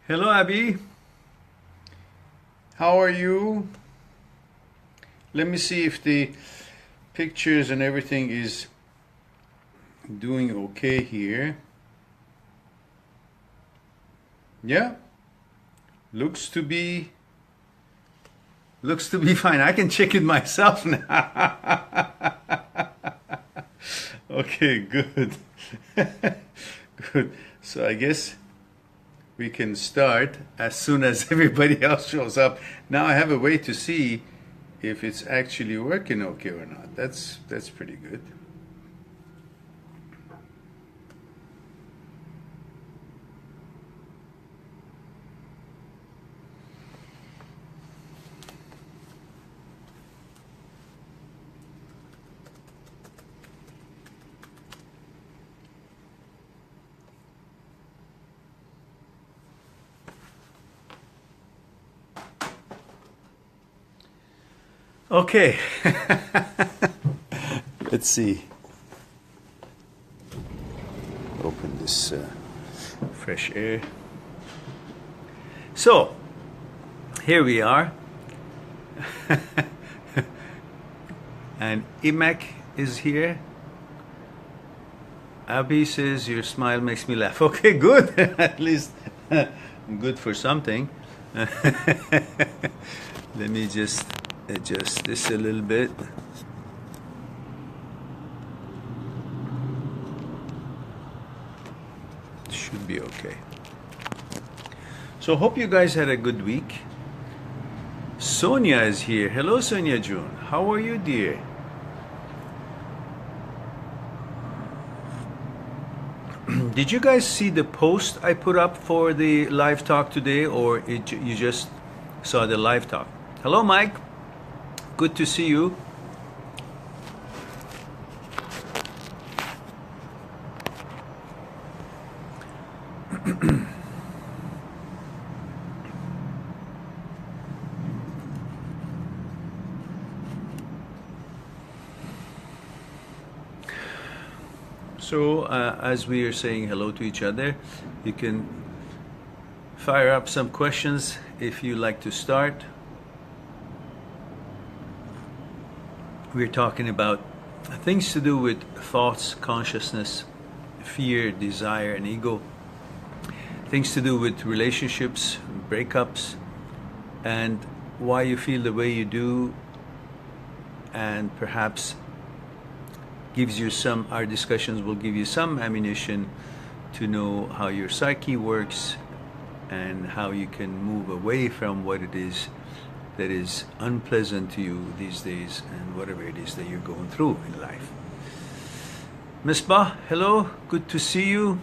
Hello, Abby. How are you? Let me see if the pictures and everything is doing okay here. Yeah, looks to be fine. I can check it myself now. Okay, good. Good. So I guess we can start as soon as everybody else shows up. Now I have a way to see if it's actually working okay or not. That's pretty good. Okay. Let's see. Open this fresh air. So, here we are. And Imek is here. Abby says, your smile makes me laugh. Okay, good. At least I'm good for something. Let me just adjust this a little bit. Should be okay. So hope you guys had a good week. Sonia is here. Hello, Sonia June. How are you, dear? Did you guys see the post I put up for the live talk today, or you just saw the live talk? Hello, Mike. Good to see you. So, as we are saying hello to each other, you can fire up some questions if you like to start. We're talking about things to do with thoughts, consciousness, fear, desire, and ego. Things to do with relationships, breakups, and why you feel the way you do, and perhaps our discussions will give you some ammunition to know how your psyche works and how you can move away from what it is that is unpleasant to you these days and whatever it is that you're going through in life. Misbah, hello, good to see you.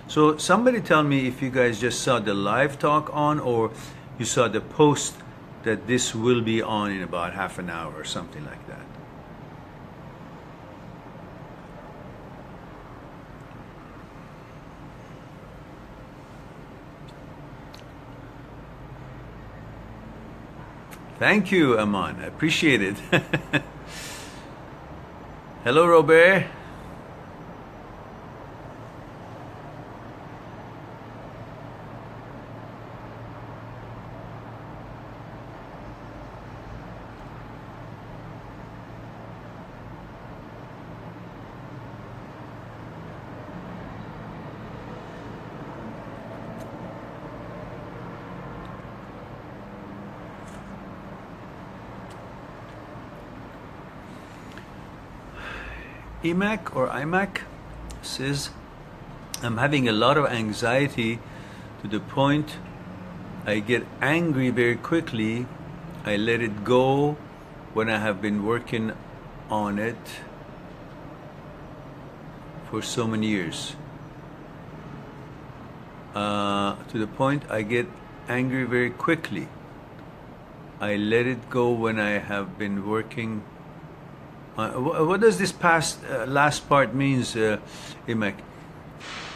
So somebody tell me if you guys just saw the live talk on, or you saw the post that this will be on in about half an hour or something like that. Thank you, Aman. I appreciate it. Hello, Robert. Imac says, I'm having a lot of anxiety to the point I get angry very quickly. I let it go when I have been working on it for so many years. To the point I get angry very quickly. I let it go when I have been working. What does this last part means, Imek?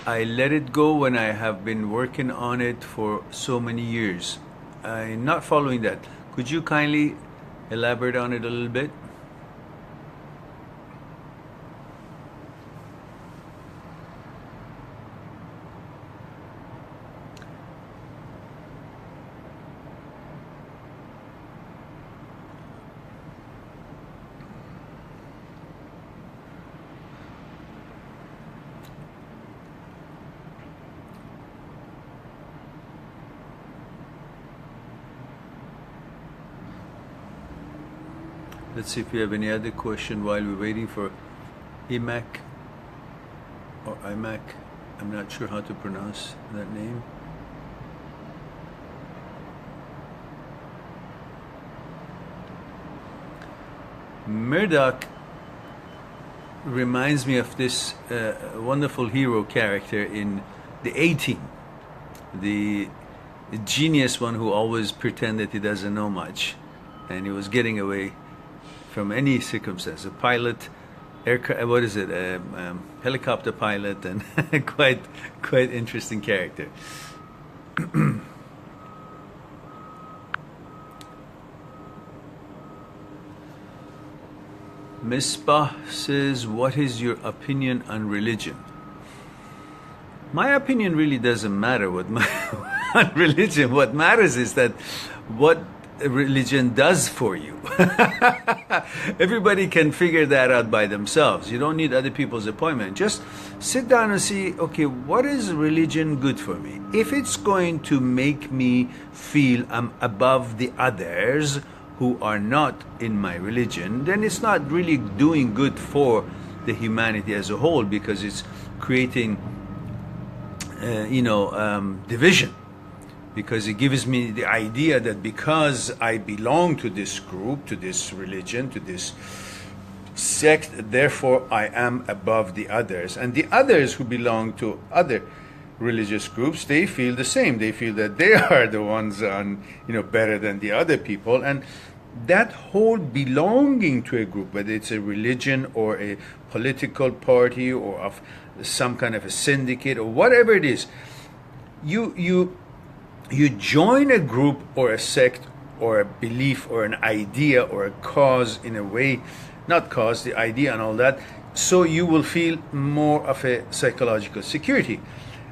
I let it go when I have been working on it for so many years. I'm not following that. Could you kindly elaborate on it a little bit? Let's see if we have any other question while we're waiting for IMAC or IMAC. I'm not sure how to pronounce that name. Murdoch reminds me of this wonderful hero character in the A-Team, the genius one who always pretended he doesn't know much, and he was getting away from any circumstance. A pilot, helicopter pilot, and quite interesting character. Misbah says, what is your opinion on religion? My opinion really doesn't matter on religion. What matters is that what religion does for you. Everybody can figure that out by themselves. You don't need other people's appointment. Just sit down and see, okay, what is religion good for me? If it's going to make me feel I'm above the others who are not in my religion, then it's not really doing good for the humanity as a whole, because it's creating division. Because it gives me the idea that because I belong to this group, to this religion, to this sect, therefore I am above the others. And the others who belong to other religious groups, they feel the same. They feel that they are the ones better than the other people. And that whole belonging to a group, whether it's a religion or a political party or of some kind of a syndicate or whatever it is, you join a group or a sect or a belief or an idea or a cause, in a way, not cause, the idea and all that, so you will feel more of a psychological security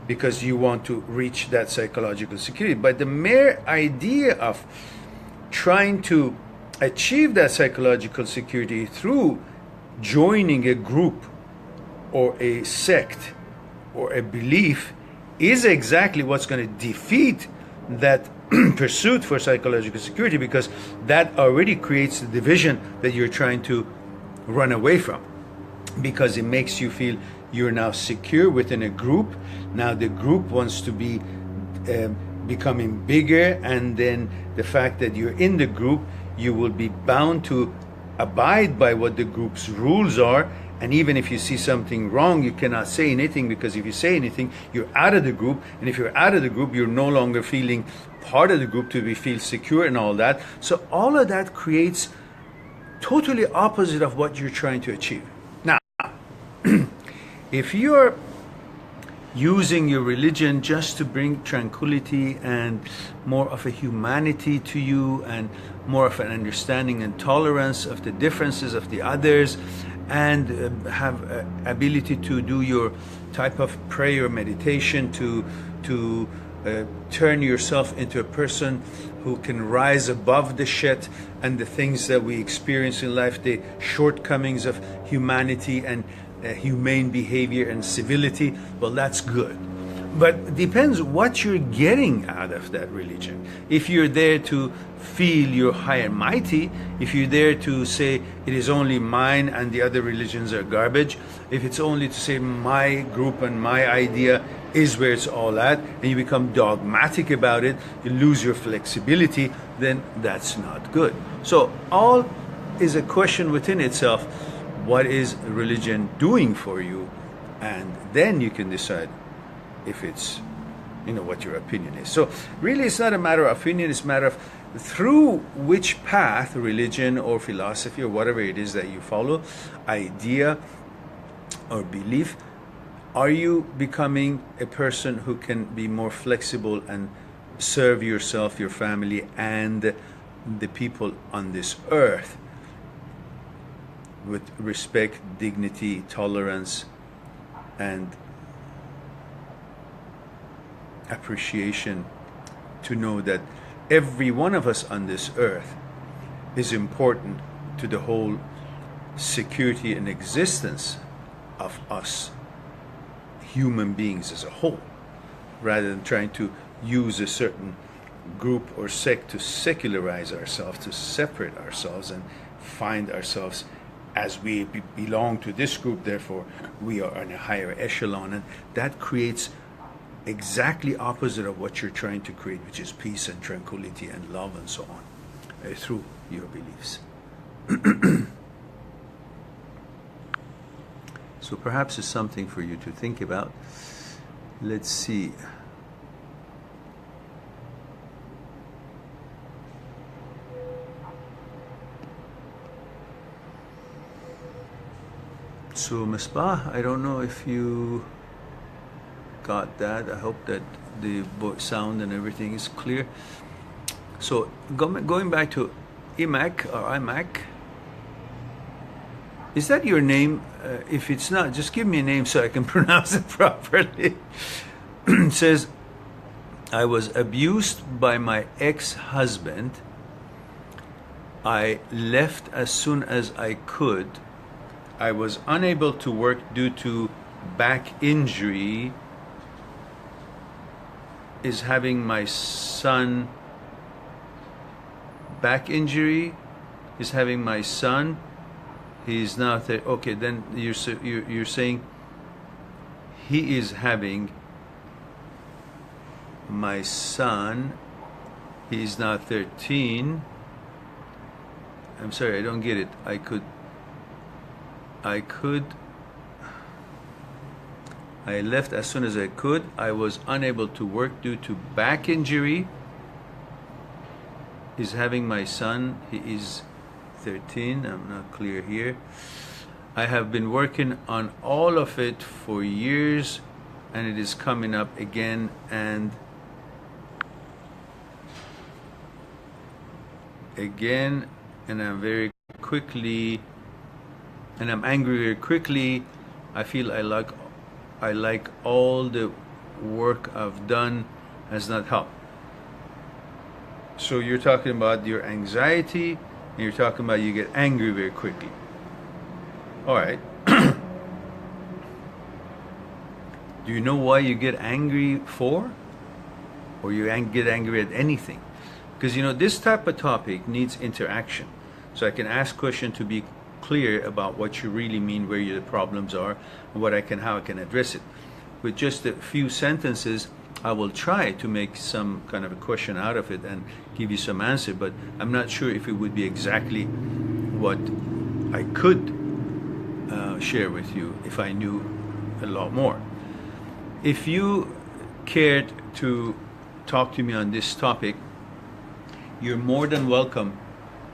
because you want to reach that psychological security. But the mere idea of trying to achieve that psychological security through joining a group or a sect or a belief is exactly what's going to defeat that pursuit for psychological security, because that already creates the division that you're trying to run away from, because it makes you feel you're now secure within a group. Now the group wants to be becoming bigger, and then the fact that you're in the group, you will be bound to abide by what the group's rules are. And even if you see something wrong, you cannot say anything, because if you say anything, you're out of the group. And if you're out of the group, you're no longer feeling part of the group to feel secure and all that. So all of that creates totally opposite of what you're trying to achieve. Now, if you're using your religion just to bring tranquility and more of a humanity to you, and more of an understanding and tolerance of the differences of the others, and have ability to do your type of prayer meditation to turn yourself into a person who can rise above the shit and the things that we experience in life, the shortcomings of humanity and humane behavior and civility, well, that's good. But it depends what you're getting out of that religion. If you're there to feel you're high and mighty, if you're there to say it is only mine and the other religions are garbage, if it's only to say my group and my idea is where it's all at, and you become dogmatic about it, you lose your flexibility, then that's not good. So all is a question within itself. What is religion doing for you? And then you can decide if it's, what your opinion is. So really it's not a matter of opinion, it's a matter of through which path, religion or philosophy or whatever it is that you follow, idea or belief, are you becoming a person who can be more flexible and serve yourself, your family, and the people on this earth with respect, dignity, tolerance, and appreciation, to know that every one of us on this earth is important to the whole security and existence of us human beings as a whole, rather than trying to use a certain group or sect to secularize ourselves, to separate ourselves and find ourselves as we belong to this group, therefore we are in a higher echelon, and that creates exactly opposite of what you're trying to create, which is peace and tranquility and love and so on, through your beliefs. So perhaps it's something for you to think about. Let's see. So Misbah, I don't know if you got that. I hope that the sound and everything is clear. So going back to Imak or Imak, is that your name? If it's not, just give me a name so I can pronounce it properly. It says, I was abused by my ex-husband. I left as soon as I could. I was unable to work due to back injury. Is having my son back injury? Is having my son? He's now okay. Then you're saying he is having my son. He is now 13. I'm sorry, I don't get it. I left as soon as I could. I was unable to work due to back injury. Is having my son. He is 13. I'm not clear here. I have been working on all of it for years, and it is coming up again and again, and I'm angry very quickly. I feel I like all the work I've done has not helped. So you're talking about your anxiety, and you're talking about you get angry very quickly. All right. Do you know why you get angry for? Or you get angry at anything? Because this type of topic needs interaction. So I can ask questions to be clear about what you really mean, where your problems are, and how I can address it. With just a few sentences, I will try to make some kind of a question out of it and give you some answer, but I'm not sure if it would be exactly what I could share with you if I knew a lot more. If you cared to talk to me on this topic, you're more than welcome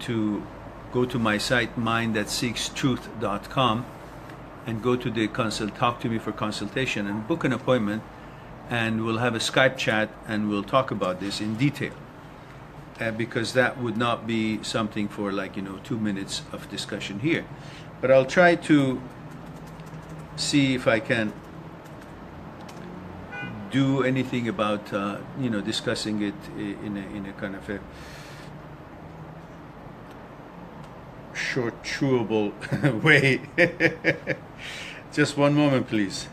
to go to my site, mindthatseekstruth.com, and go to the talk to me for consultation and book an appointment, and we'll have a Skype chat and we'll talk about this in detail. Because that would not be something for 2 minutes of discussion here. But I'll try to see if I can do anything about discussing it in a kind of a short, chewable way. Just one moment, please.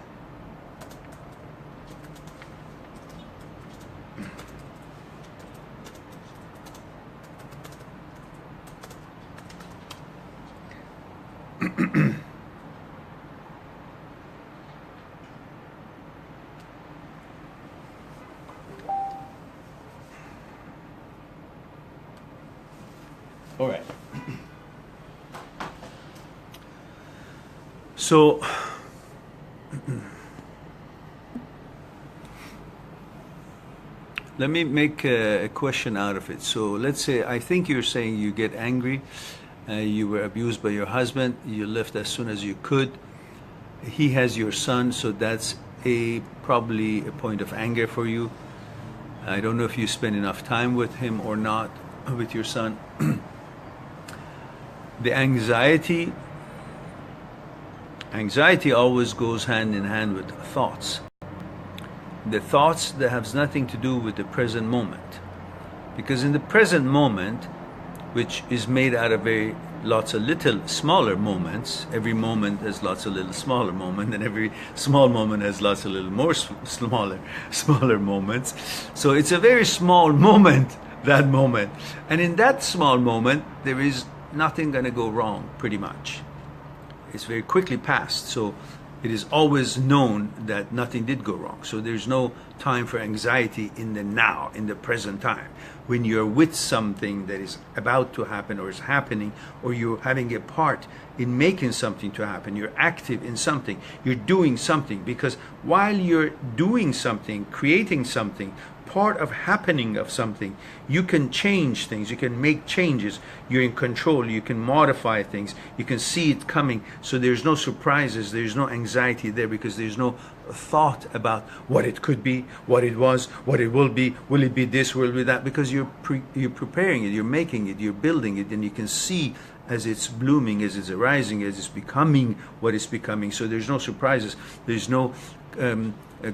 All right. So, let me make a question out of it. So, let's say, I think you're saying you get angry, you were abused by your husband, you left as soon as you could. He has your son, so that's probably a point of anger for you. I don't know if you spend enough time with him or not, with your son. The anxiety always goes hand in hand with thoughts. The thoughts that has nothing to do with the present moment. Because in the present moment, which is made out of lots of little smaller moments, every moment has lots of little smaller moments, and every small moment has lots of little more smaller moments. So it's a very small moment, that moment. And in that small moment, there is nothing going to go wrong, pretty much. It's very quickly passed, so it is always known that nothing did go wrong. So there's no time for anxiety in the now, in the present time. When you're with something that is about to happen or is happening, or you're having a part in making something to happen, you're active in something, you're doing something, because while you're doing something, creating something, part of happening of something, you can change things, you can make changes, you're in control, you can modify things, you can see it coming. So there's no surprises, there's no anxiety there, because there's no thought about what it could be, what it was, what it will it be this, will it be that, because you're preparing it, you're making it, you're building it, and you can see as it's blooming, as it's arising, as it's becoming what it's becoming. So there's no surprises, there's no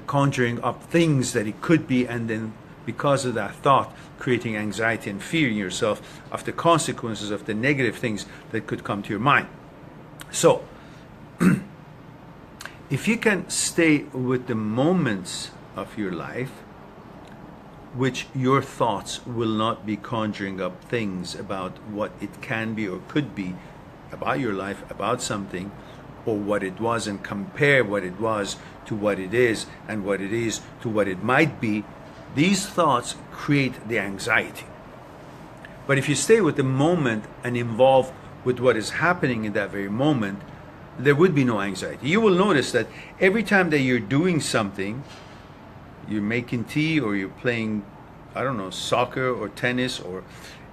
conjuring up things that it could be, and then because of that thought creating anxiety and fear in yourself of the consequences of the negative things that could come to your mind. So if you can stay with the moments of your life, which your thoughts will not be conjuring up things about what it can be or could be about your life, about something, or what it was, and compare what it was to what it is, and what it is to what it might be, these thoughts create the anxiety. But if you stay with the moment and involved with what is happening in that very moment, there would be no anxiety. You will notice that every time that you're doing something, you're making tea, or you're playing, I don't know, soccer or tennis or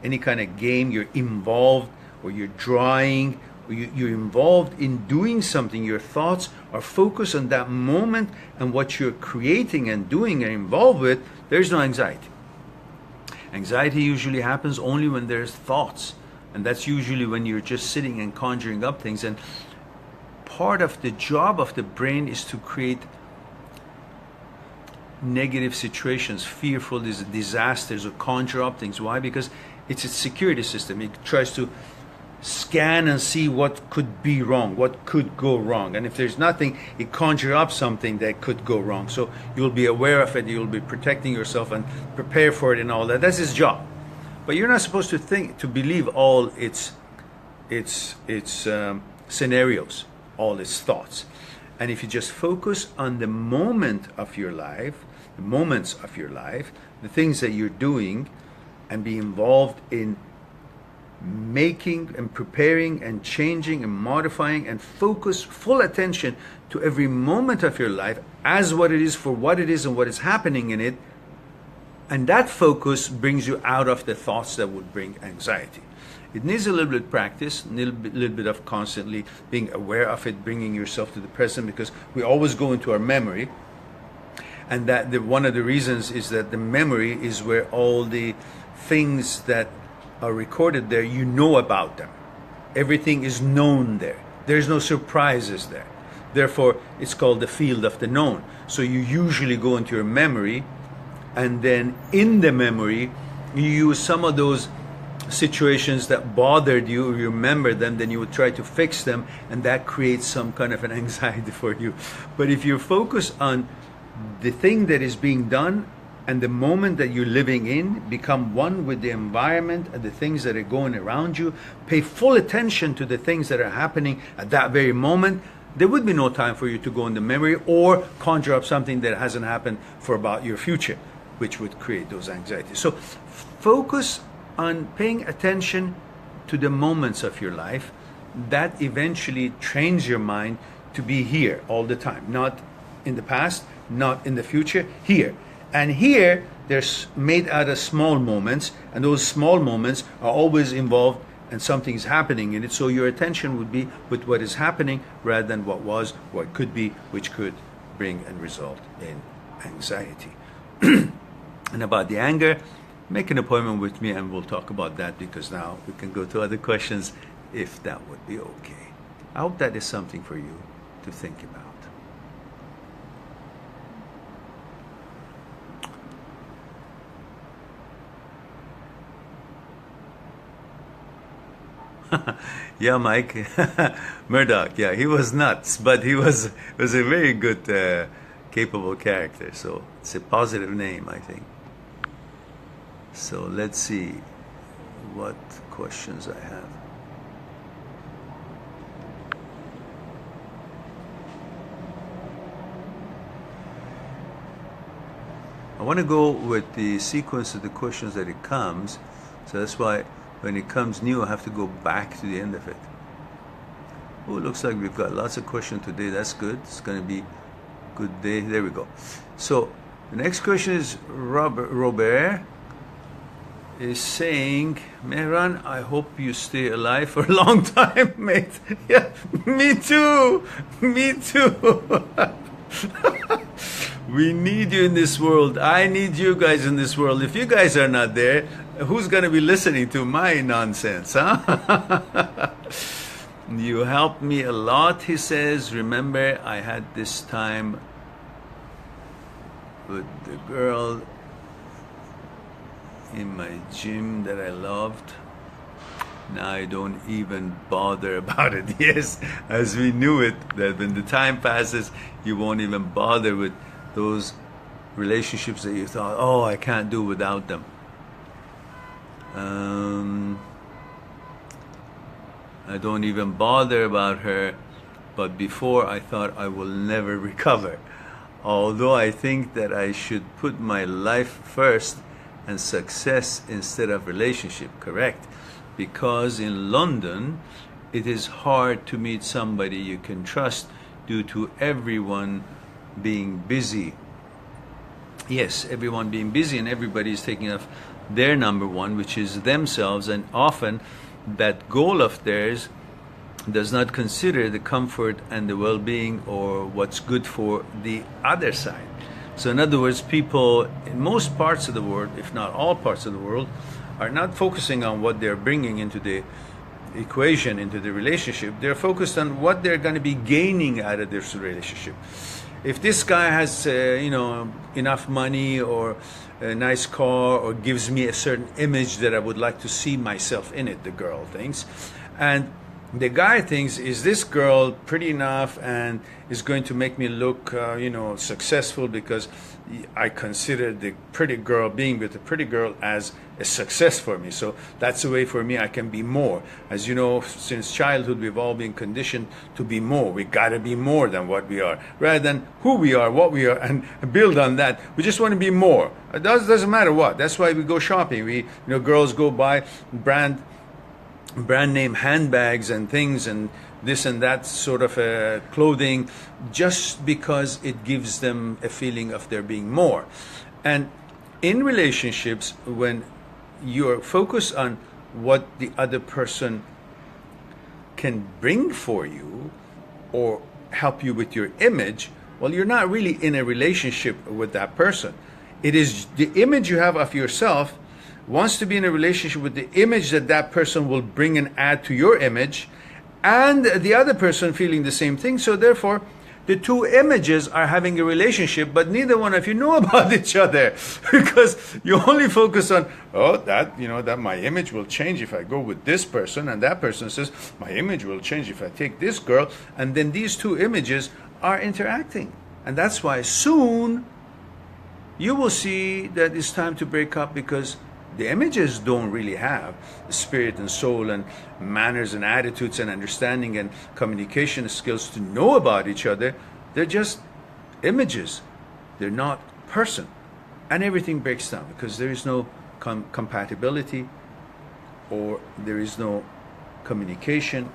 any kind of game, you're involved, or you're drawing, or you're involved in doing something, your thoughts are focused on that moment and what you're creating and doing and involved with, there's no anxiety. Anxiety usually happens only when there's thoughts, and that's usually when you're just sitting and conjuring up things. And part of the job of the brain is to create negative situations, fearful disasters, or conjure up things. Why? Because it's a security system. It tries to scan and see what could be wrong, what could go wrong. And if there's nothing, it conjures up something that could go wrong. So you'll be aware of it, you'll be protecting yourself and prepare for it and all that. That's its job. But you're not supposed to think, to believe all its scenarios, all its thoughts. And if you just focus on the moment of your life, the moments of your life, the things that you're doing, and be involved in making and preparing and changing and modifying, and focus full attention to every moment of your life as what it is, for what it is and what is happening in it, and that focus brings you out of the thoughts that would bring anxiety. It needs a little bit of practice, a little bit of constantly being aware of it, bringing yourself to the present, because we always go into our memory, and that one of the reasons is that the memory is where all the things that are recorded there, you know about them. Everything is known there. There's no surprises there. Therefore, it's called the field of the known. So you usually go into your memory, and then in the memory, you use some of those situations that bothered you, you remember them, then you would try to fix them, and that creates some kind of an anxiety for you. But if you focus on the thing that is being done, and the moment that you're living in, become one with the environment and the things that are going around you, pay full attention to the things that are happening at that very moment, there would be no time for you to go in the memory or conjure up something that hasn't happened for about your future, which would create those anxieties. So focus on paying attention to the moments of your life. That eventually trains your mind to be here all the time, not in the past, not in the future, here. And here, they're made out of small moments, and those small moments are always involved and something's happening in it. So your attention would be with what is happening rather than what was, what could be, which could bring and result in anxiety. And about the anger, make an appointment with me and we'll talk about that, because now we can go to other questions if that would be okay. I hope that is something for you to think about. Yeah, Mike. Murdoch, yeah, he was nuts, but he was a very good, capable character. So it's a positive name, I think. So let's see what questions I have. want to go with the sequence of the questions that it comes. So that's why when it comes new, I have to go back to the end of it. Oh, it looks like we've got lots of questions today. That's good. It's going to be a good day. There we go. So the next question is Robert is saying, Mehran, I hope you stay alive for a long time, mate. Yeah, me too. Me too. We need you in this world. I need you guys in this world. If you guys are not there, who's going to be listening to my nonsense, huh? You helped me a lot, he says. Remember, I had this time with the girl in my gym that I loved. Now I don't even bother about it. Yes, as we knew it, that when the time passes, you won't even bother with those relationships that you thought, oh, I can't do without them. I don't even bother about her, but before I thought I will never recover. Although I think that I should put my life first and success instead of relationship, correct? Because in London, it is hard to meet somebody you can trust due to everyone being busy. Yes, everyone being busy, and everybody is taking off their number one, which is themselves, and often that goal of theirs does not consider the comfort and the well-being or what's good for the other side. So in other words, people in most parts of the world, if not all parts of the world, are not focusing on what they're bringing into the equation, into the relationship. They're focused on what they're going to be gaining out of this relationship. If this guy has, enough money or a nice car or gives me a certain image that I would like to see myself in it, the girl thinks. And the guy thinks, is this girl pretty enough and is going to make me look, successful, because I consider the pretty girl, being with a pretty girl, as a success for me. So that's a way for me I can be more. As you know, since childhood, we've all been conditioned to be more. We got to be more than what we are, rather than who we are, what we are, and build on that. We just want to be more. It doesn't matter what. That's why we go shopping. Girls go buy brand name handbags and things and this and that sort of clothing, just because it gives them a feeling of there being more. And in relationships, when you're focused on what the other person can bring for you or help you with your image, well, you're not really in a relationship with that person. It is the image you have of yourself wants to be in a relationship with the image that that person will bring and add to your image, and the other person feeling the same thing. So therefore, the two images are having a relationship, but neither one of you know about each other, because you only focus on, that my image will change if I go with this person, and that person says my image will change if I take this girl, and then these two images are interacting. And that's why soon you will see that it's time to break up, because the images don't really have the spirit and soul and manners and attitudes and understanding and communication skills to know about each other. They're just images. They're not person. And everything breaks down because there is no compatibility, or there is no communication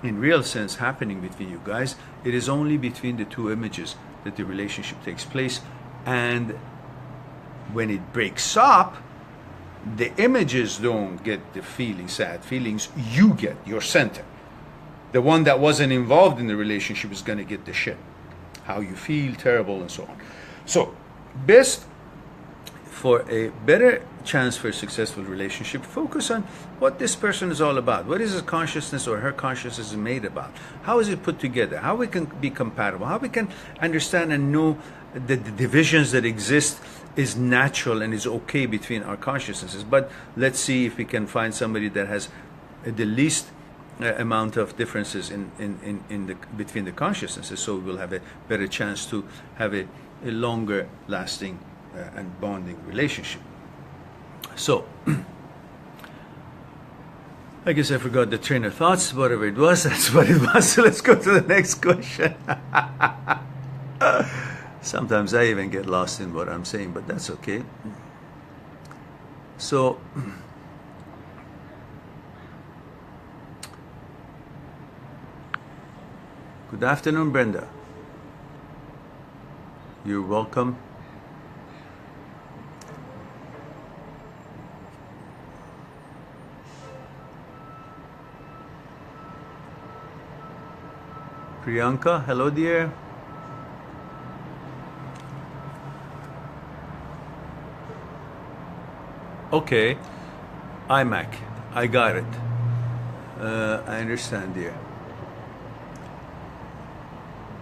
in real sense happening between you guys. It is only between the two images that the relationship takes place. And when it breaks up, the images don't get the sad feelings. You get your center. The one that wasn't involved in the relationship is going to get the shit. How you feel, terrible, and so on. So, best for a better chance for a successful relationship, focus on what this person is all about. What is his consciousness or her consciousness made about? How is it put together? How we can be compatible? How we can understand and know that the divisions that exist is natural and is okay between our consciousnesses. But let's see if we can find somebody that has the least amount of differences between the consciousnesses, so we'll have a better chance to have a longer lasting and bonding relationship. So I guess I forgot the train of thoughts. Whatever it was, that's what it was. So let's go to the next question. Sometimes I even get lost in what I'm saying, but that's okay. So, good afternoon, Brenda. You're welcome. Priyanka, hello dear. Okay, iMac, I got it. I understand, dear.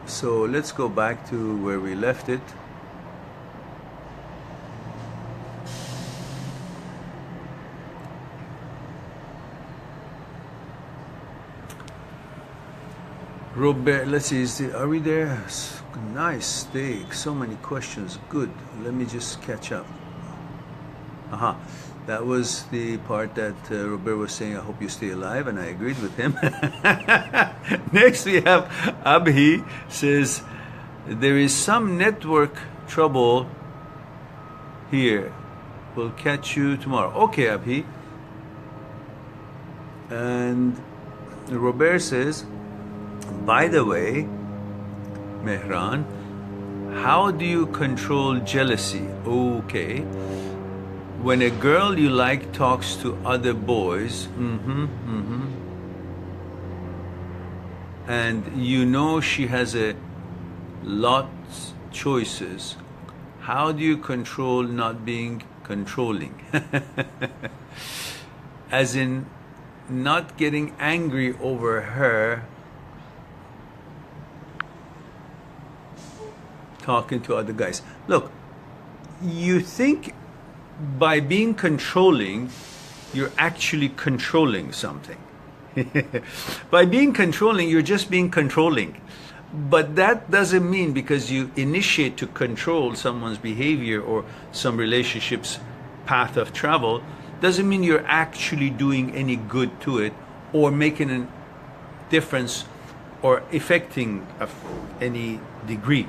So let's go back to where we left it. Robert, let's see, are we there? Nice steak, so many questions, good. Let me just catch up. That was the part that Robert was saying, I hope you stay alive, and I agreed with him. Next we have Abhi says, there is some network trouble here. We'll catch you tomorrow. Okay, Abhi. And Robert says, by the way, Mehran, how do you control jealousy? Okay. When a girl you like talks to other boys, and you know she has a lot choices, how do you control not being controlling? As in not getting angry over her talking to other guys. Look, you think by being controlling, you're actually controlling something. By being controlling, you're just being controlling. But that doesn't mean because you initiate to control someone's behavior or some relationship's path of travel, doesn't mean you're actually doing any good to it or making a difference or affecting of any degree.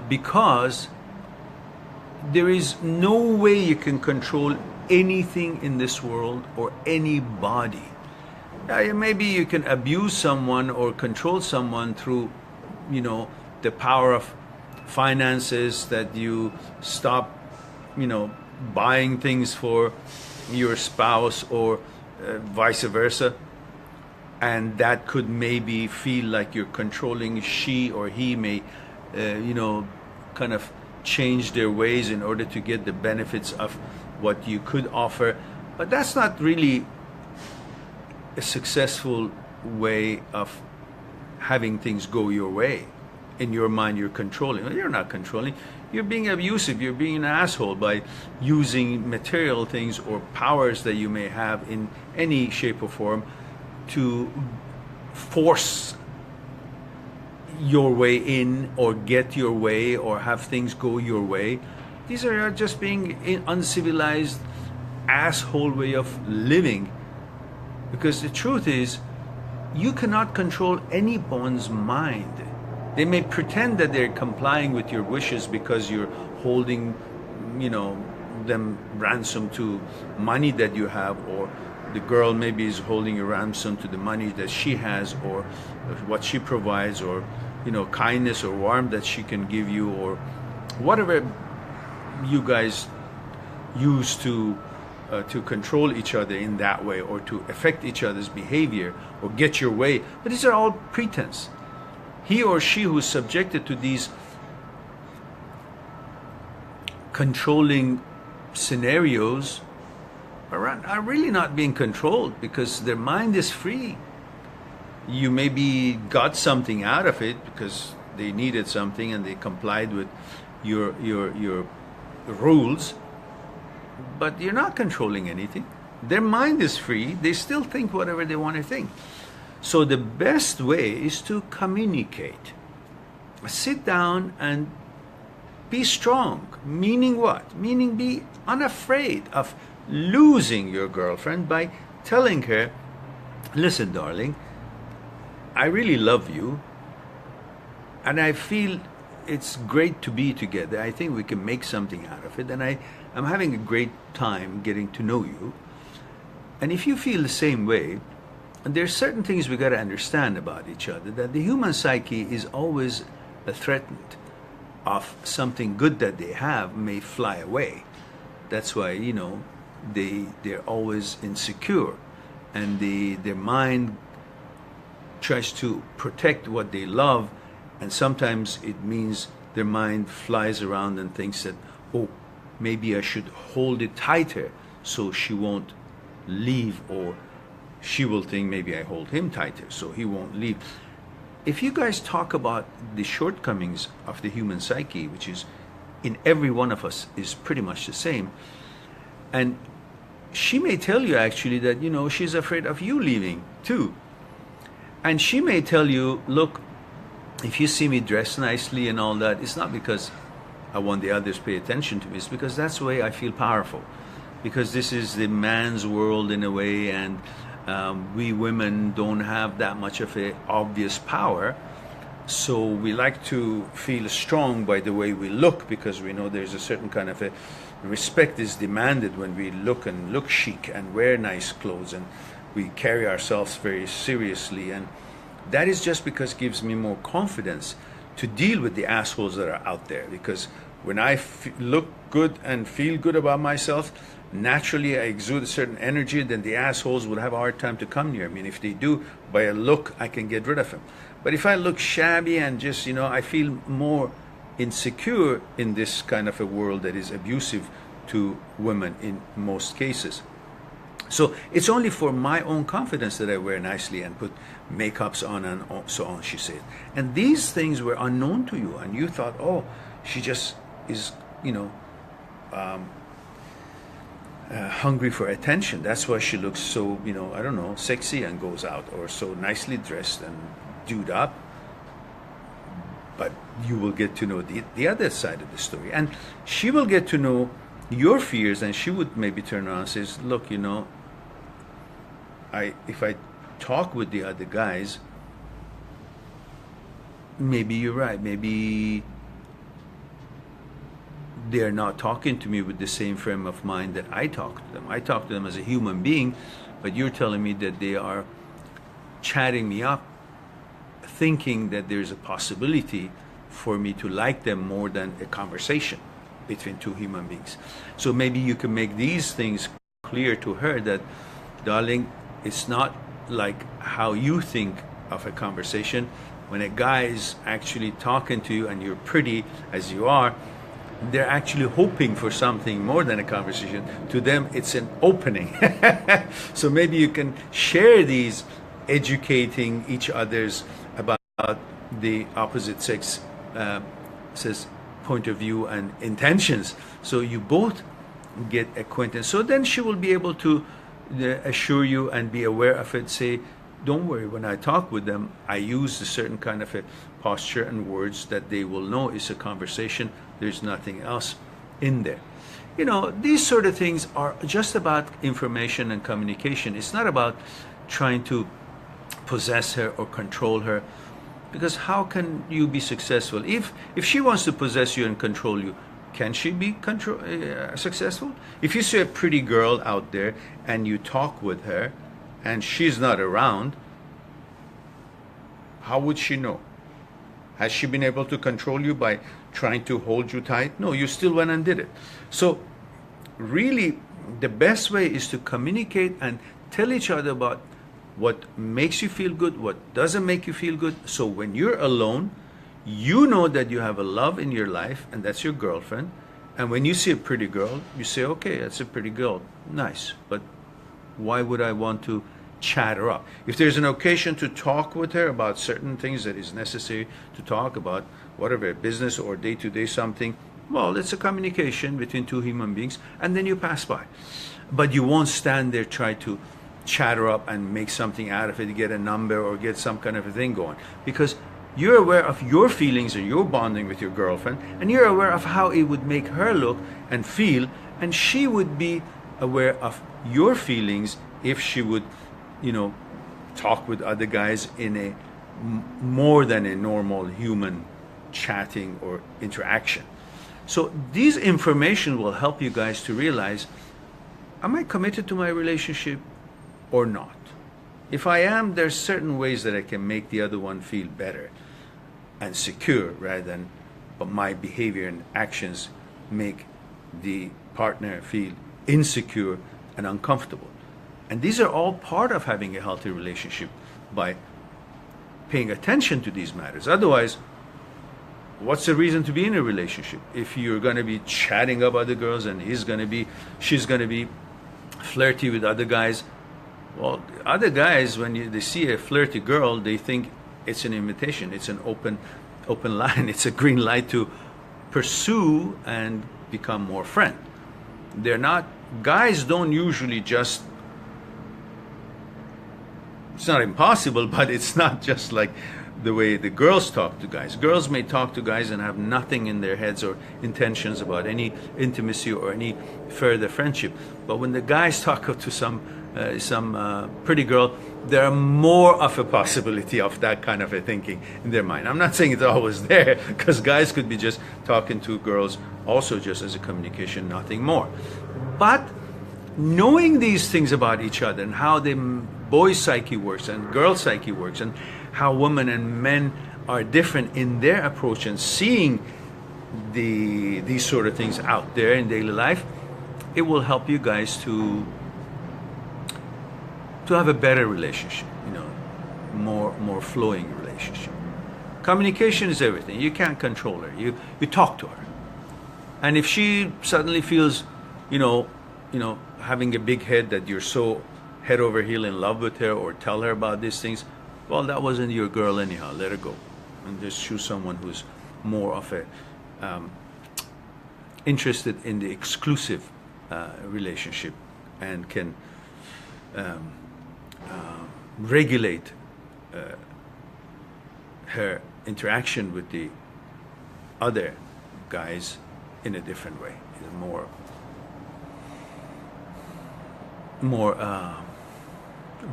Because there is no way you can control anything in this world or anybody. Maybe you can abuse someone or control someone through, the power of finances, that you stop, buying things for your spouse or vice versa. And that could maybe feel like you're controlling. She or he may, kind of change their ways in order to get the benefits of what you could offer. But that's not really a successful way of having things go your way. In your mind, you're controlling. Well, you're not controlling. You're being abusive. You're being an asshole by using material things or powers that you may have in any shape or form to force your way in or get your way or have things go your way. These are just being an uncivilized asshole way of living, because the truth is you cannot control anyone's mind. They may pretend that they're complying with your wishes because you're holding them ransom to money that you have, or the girl maybe is holding a ransom to the money that she has or what she provides, or kindness or warmth that she can give you, or whatever you guys use to control each other in that way, or to affect each other's behavior or get your way. But these are all pretense. He or she who is subjected to these controlling scenarios are really not being controlled, because their mind is free. You maybe got something out of it because they needed something and they complied with your rules, but you're not controlling anything. Their mind is free. They still think whatever they want to think. So the best way is to communicate. Sit down and be strong. Meaning what? Meaning be unafraid of losing your girlfriend by telling her, listen, darling, I really love you, and I feel it's great to be together. I think we can make something out of it, and I'm having a great time getting to know you. And if you feel the same way, and there's certain things we got to understand about each other, that the human psyche is always threatened of something good that they have may fly away. That's why, you know, they're always insecure, and their mind tries to protect what they love, and sometimes it means their mind flies around and thinks that, oh, maybe I should hold it tighter so she won't leave, or she will think maybe I hold him tighter so he won't leave. If you guys talk about the shortcomings of the human psyche, which is in every one of us is pretty much the same, and she may tell you actually that, you know, she's afraid of you leaving too. And she may tell you, look, if you see me dressed nicely and all that, it's not because I want the others to pay attention to me, it's because that's the way I feel powerful. Because this is the man's world in a way, and we women don't have that much of a obvious power. So we like to feel strong by the way we look, because we know there's a certain kind of a respect is demanded when we look chic and wear nice clothes, and we carry ourselves very seriously. And that is just because it gives me more confidence to deal with the assholes that are out there. Because when I look good and feel good about myself, naturally I exude a certain energy, then the assholes will have a hard time to come near me. And if they do, by a look, I can get rid of them. But if I look shabby and just, you know, I feel more insecure in this kind of a world that is abusive to women in most cases. So it's only for my own confidence that I wear nicely and put makeups on and so on, she said. And these things were unknown to you, and you thought, oh, she just is, you know, hungry for attention. That's why she looks so, you know, I don't know, sexy and goes out, or so nicely dressed and dude up. But you will get to know the other side of the story, and she will get to know your fears, and she would maybe turn around and says, look, you know, if I talk with the other guys, maybe you're right, maybe they're not talking to me with the same frame of mind that I talk to them. I talk to them as a human being, but you're telling me that they are chatting me up, thinking that there's a possibility for me to like them more than a conversation between two human beings. So maybe you can make these things clear to her that, darling, it's not like how you think of a conversation. When a guy is actually talking to you and you're pretty as you are, they're actually hoping for something more than a conversation. To them, it's an opening. So maybe you can share these, educating each other's about the opposite sex point of view and intentions, so you both get acquainted. So then she will be able to assure you and be aware of it. Say, don't worry, when I talk with them, I use a certain kind of a posture and words that they will know is a conversation. There's nothing else in there. You know, these sort of things are just about information and communication. It's not about trying to possess her or control her, because how can you be successful if she wants to possess you and control you? Can she be successful? If you see a pretty girl out there and you talk with her and she's not around, how would she know? Has she been able to control you by trying to hold you tight? No, you still went and did it. So really, the best way is to communicate and tell each other about what makes you feel good, what doesn't make you feel good. So when you're alone, you know that you have a love in your life, and that's your girlfriend. And when you see a pretty girl, you say, okay, that's a pretty girl, nice, but why would I want to chat her up? If there's an occasion to talk with her about certain things that is necessary to talk about, whatever, business or day-to-day something, well, it's a communication between two human beings, and then you pass by. But you won't stand there, try to chat her up and make something out of it, get a number or get some kind of a thing going, because you're aware of your feelings and you're bonding with your girlfriend, and you're aware of how it would make her look and feel, and she would be aware of your feelings if she would, you know, talk with other guys in a more than a normal human chatting or interaction. So these information will help you guys to realize, am I committed to my relationship or not? If I am, there's certain ways that I can make the other one feel better and secure, rather than but my behavior and actions make the partner feel insecure and uncomfortable. And these are all part of having a healthy relationship, by paying attention to these matters. Otherwise, what's the reason to be in a relationship if you're going to be chatting up other girls and she's going to be flirty with other guys? Well, other guys, when they see a flirty girl, they think it's an invitation, it's an open line, it's a green light to pursue and become more friend. They're not, guys don't usually just, it's not impossible, but it's not just like the way the girls talk to guys. Girls may talk to guys and have nothing in their heads or intentions about any intimacy or any further friendship. But when the guys talk to some pretty girl, there are more of a possibility of that kind of a thinking in their mind. I'm not saying it's always there, because guys could be just talking to girls also just as a communication, nothing more. But knowing these things about each other and how the boy's psyche works and girl's psyche works, and how women and men are different in their approach, and seeing these sort of things out there in daily life, it will help you guys to have a better relationship, more flowing relationship. Communication is everything. You can't control her. You talk to her, and if she suddenly feels, having a big head, that you're so head over heel in love with her, or tell her about these things, well, that wasn't your girl anyhow. Let her go, and just choose someone who's more of a interested in the exclusive relationship, and can regulate her interaction with the other guys in a different way, in a more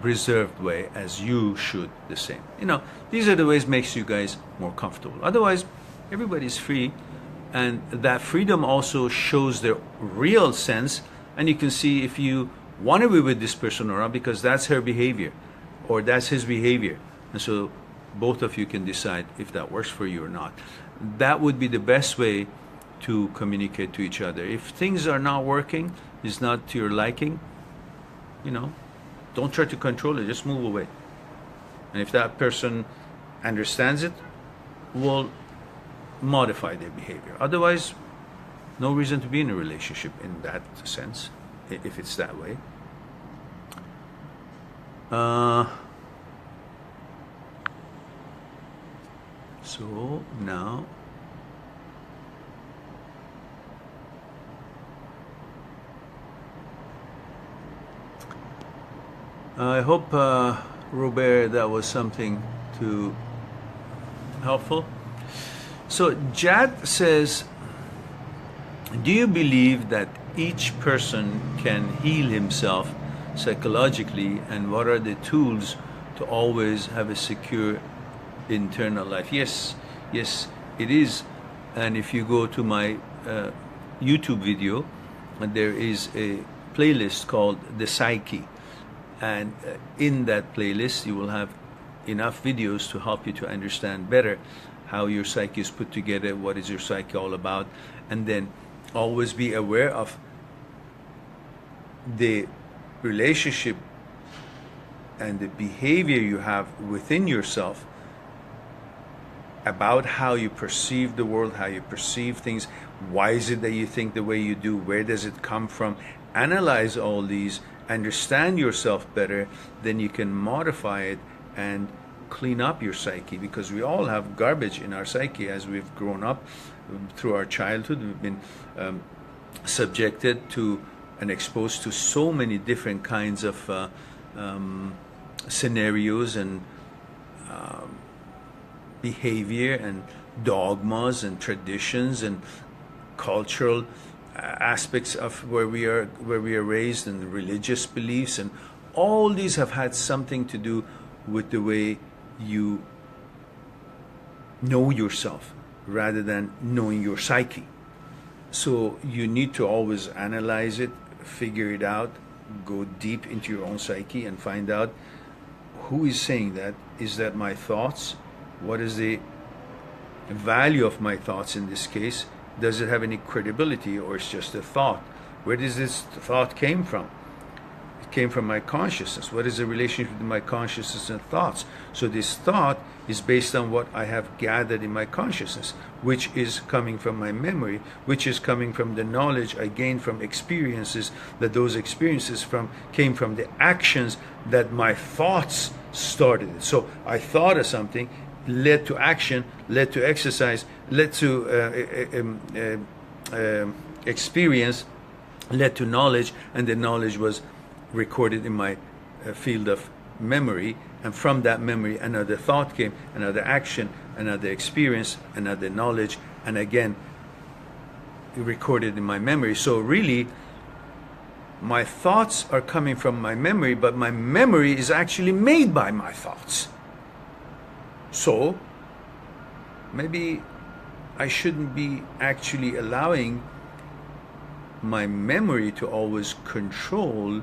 reserved way, as you should the same. These are the ways makes you guys more comfortable. Otherwise, everybody's free, and that freedom also shows their real sense, and you can see if you want to be with this person or not, because that's her behavior or that's his behavior, and so both of you can decide if that works for you or not. That would be the best way to communicate to each other. If things are not working, is not to your liking, don't try to control it, just move away. And if that person understands it, will modify their behavior. Otherwise, no reason to be in a relationship in that sense, if it's that way. So now, I hope, Robert, that was something to helpful. So Jad says, do you believe that each person can heal himself psychologically, and what are the tools to always have a secure internal life? Yes, it is. And if you go to my YouTube video, there is a playlist called the Psyche, and in that playlist you will have enough videos to help you to understand better how your psyche is put together, what is your psyche all about, and then always be aware of the relationship and the behavior you have within yourself about how you perceive the world, how you perceive things. Why is it that you think the way you do? Where does it come from? Analyze all these, understand yourself better, then you can modify it and clean up your psyche, because we all have garbage in our psyche as we've grown up through our childhood. We've been subjected to and exposed to so many different kinds of scenarios and behavior and dogmas and traditions and cultural aspects of where we are raised, and religious beliefs, and all these have had something to do with the way you know yourself rather than knowing your psyche. So you need to always analyze it, figure it out, go deep into your own psyche and find out who is saying that. Is that my thoughts? What is the value of my thoughts in this case? Does it have any credibility, or it's just a thought? Where does this thought came from? It came from my consciousness. What is the relationship between my consciousness and thoughts? So this thought is based on what I have gathered in my consciousness, which is coming from my memory, which is coming from the knowledge I gained from experiences, that those experiences came from the actions that my thoughts started. So I thought of something, led to action, led to exercise, led to experience, led to knowledge, and the knowledge was recorded in my field of memory. And from that memory, another thought came, another action, another experience, another knowledge, and again recorded in my memory. So really, my thoughts are coming from my memory, but my memory is actually made by my thoughts. So maybe I shouldn't be actually allowing my memory to always control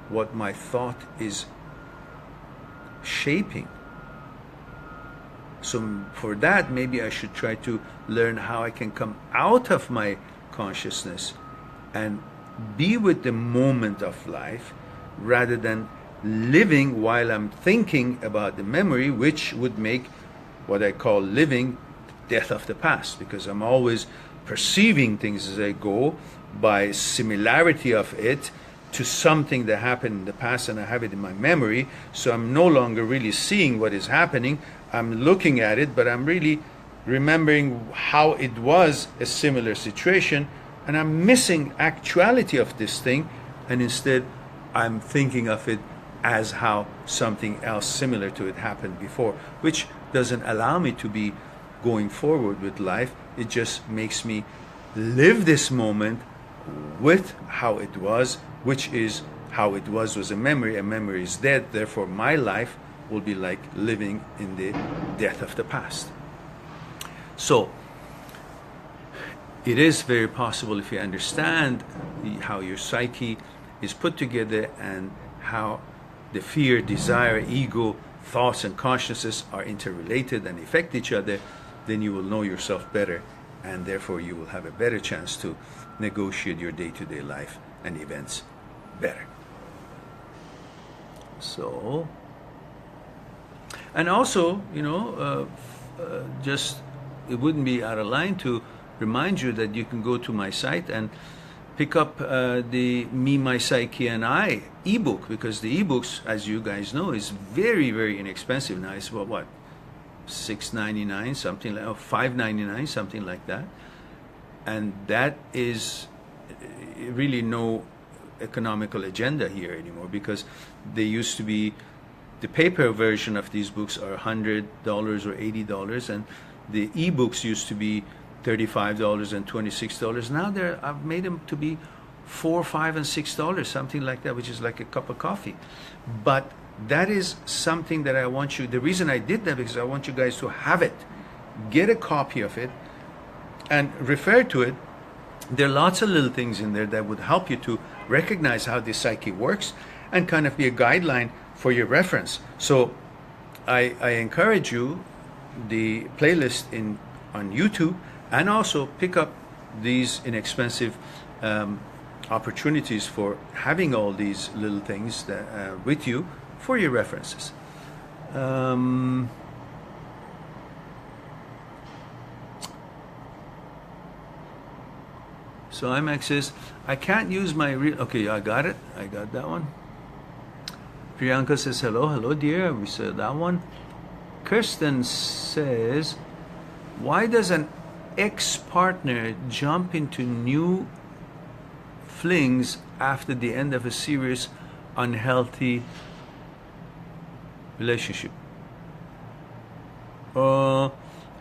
what my thought is shaping. So for that, maybe I should try to learn how I can come out of my consciousness and be with the moment of life, rather than living while I'm thinking about the memory, which would make what I call living death of the past, because I'm always perceiving things as I go by similarity of it to something that happened in the past, and I have it in my memory. So I'm no longer really seeing what is happening. I'm looking at it, but I'm really remembering how it was a similar situation, and I'm missing actuality of this thing, and instead I'm thinking of it as how something else similar to it happened before, which doesn't allow me to be going forward with life. It just makes me live this moment with how it was, which is how it was a memory. A memory is dead, therefore my life will be like living in the death of the past. So it is very possible, if you understand how your psyche is put together and how the fear, desire, ego, thoughts and consciousness are interrelated and affect each other, then you will know yourself better, and therefore you will have a better chance to negotiate your day-to-day life and events better. So, and also, just it wouldn't be out of line to remind you that you can go to my site and pick up the Me, My Psyche and I ebook, because the ebooks, as you guys know, is very, very inexpensive now. It's what $6.99, something like, or $5.99, something like that. And that is really no economical agenda here anymore, because they used to be, the paper version of these books are $100 or $80, and the ebooks used to be $35 and $26. Now I've made them to be $4, $5, and $6, something like that, which is like a cup of coffee. But that is something that I want you, the reason I did that, because I want you guys to have it, get a copy of it and refer to it. There are lots of little things in there that would help you to recognize how the psyche works and kind of be a guideline for your reference. So I encourage you, the playlist on YouTube, and also pick up these inexpensive opportunities for having all these little things that, with you for your references. So IMAX says, I can't use my real... Okay, I got it. I got that one. Priyanka says, hello. Hello, dear. We said that one. Kirsten says, why does an ex-partner jump into new flings after the end of a serious, unhealthy relationship? I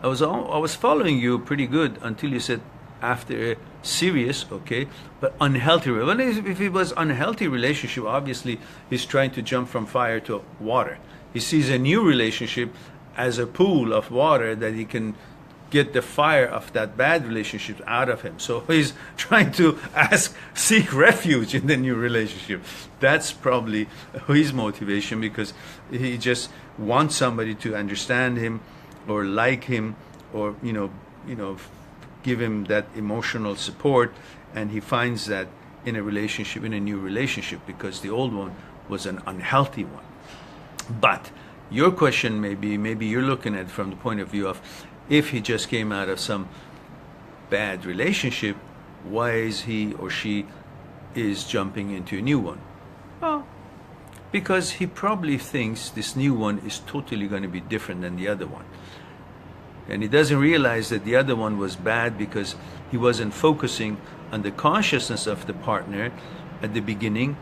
was following you pretty good until you said after a serious, okay, but unhealthy. Well, if it was unhealthy relationship, obviously he's trying to jump from fire to water. He sees a new relationship as a pool of water that he can get the fire of that bad relationship out of him. So he's trying to seek refuge in the new relationship. That's probably his motivation, because he just wants somebody to understand him or like him, or give him that emotional support, and he finds that in a new relationship, because the old one was an unhealthy one. But your question maybe you're looking at it from the point of view of, if he just came out of some bad relationship, why is he or she is jumping into a new one? Well, because he probably thinks this new one is totally going to be different than the other one. And he doesn't realize that the other one was bad because he wasn't focusing on the consciousness of the partner at the beginning.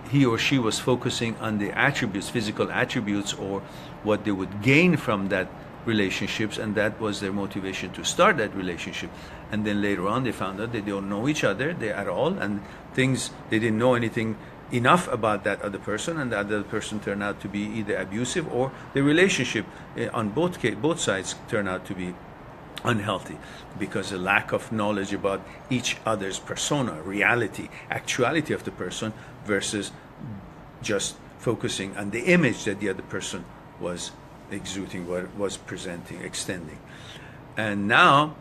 He or she was focusing on the attributes, physical attributes, or what they would gain from that relationships, and that was their motivation to start that relationship. And then later on they found out they don't know each other at all, and they didn't know anything enough about that other person, and the other person turned out to be either abusive, or the relationship on both sides turned out to be unhealthy, because a lack of knowledge about each other's persona, reality, actuality of the person, versus just focusing on the image that the other person was exuding, was presenting, extending. And now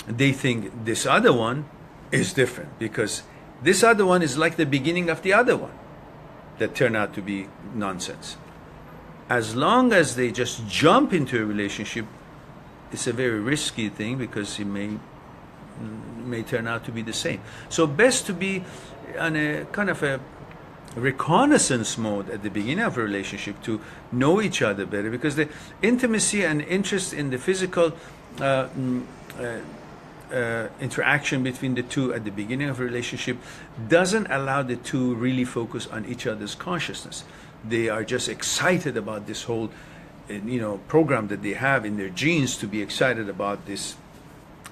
they think this other one is different, because this other one is like the beginning of the other one that turned out to be nonsense. As long as they just jump into a relationship, it's a very risky thing, because it may turn out to be the same. So best to be on a kind of a reconnaissance mode at the beginning of a relationship, to know each other better, because the intimacy and interest in the physical interaction between the two at the beginning of a relationship doesn't allow the two really focus on each other's consciousness. They are just excited about this whole program that they have in their genes to be excited about this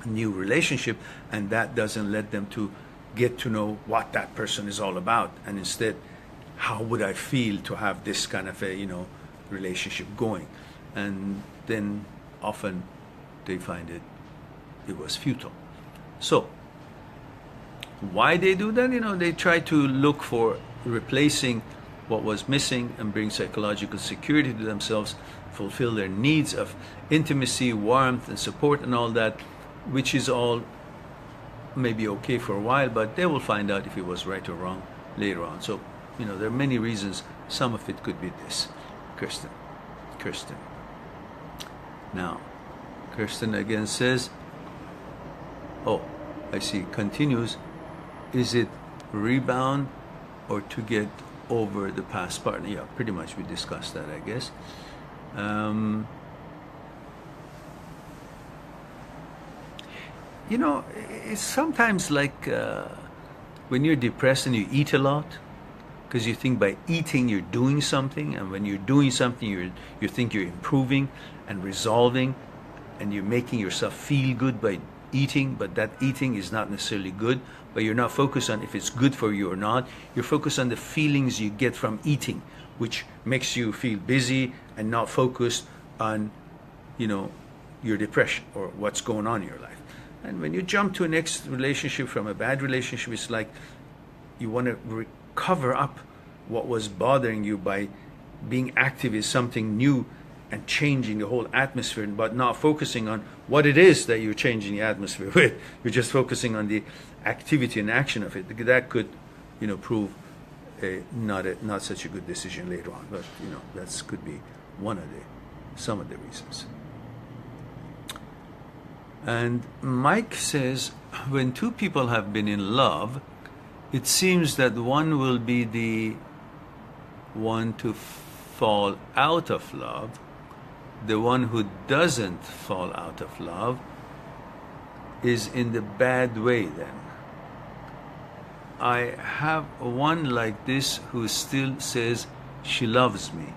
new relationship, and that doesn't let them to get to know what that person is all about. And instead, how would I feel to have this kind of a relationship going? And then often they find it was futile. So why they do that? They try to look for replacing what was missing and bring psychological security to themselves, fulfill their needs of intimacy, warmth, and support, and all that, which is all maybe okay for a while, but they will find out if it was right or wrong later on. So there are many reasons. Some of it could be this. Kirsten. Now Kirsten again says, oh, I see, continues, is it rebound or to get over the past partner? Yeah, pretty much we discussed that, I guess. It's sometimes like when you're depressed and you eat a lot, because you think by eating you're doing something, and when you're doing something you think you're improving and resolving, and you're making yourself feel good by eating, but that eating is not necessarily good, but you're not focused on if it's good for you or not. You're focused on the feelings you get from eating, which makes you feel busy and not focused on your depression or what's going on in your life. And when you jump to a next relationship from a bad relationship, it's like you want to cover up what was bothering you by being active in something new and changing the whole atmosphere, but not focusing on what it is that you're changing the atmosphere with. You're just focusing on the activity and action of it. That could, prove not such a good decision later on. But that could be some of the reasons. And Mike says, when two people have been in love, it seems that one will be the one to fall out of love. The one who doesn't fall out of love is in the bad way then. I have one like this who still says she loves me.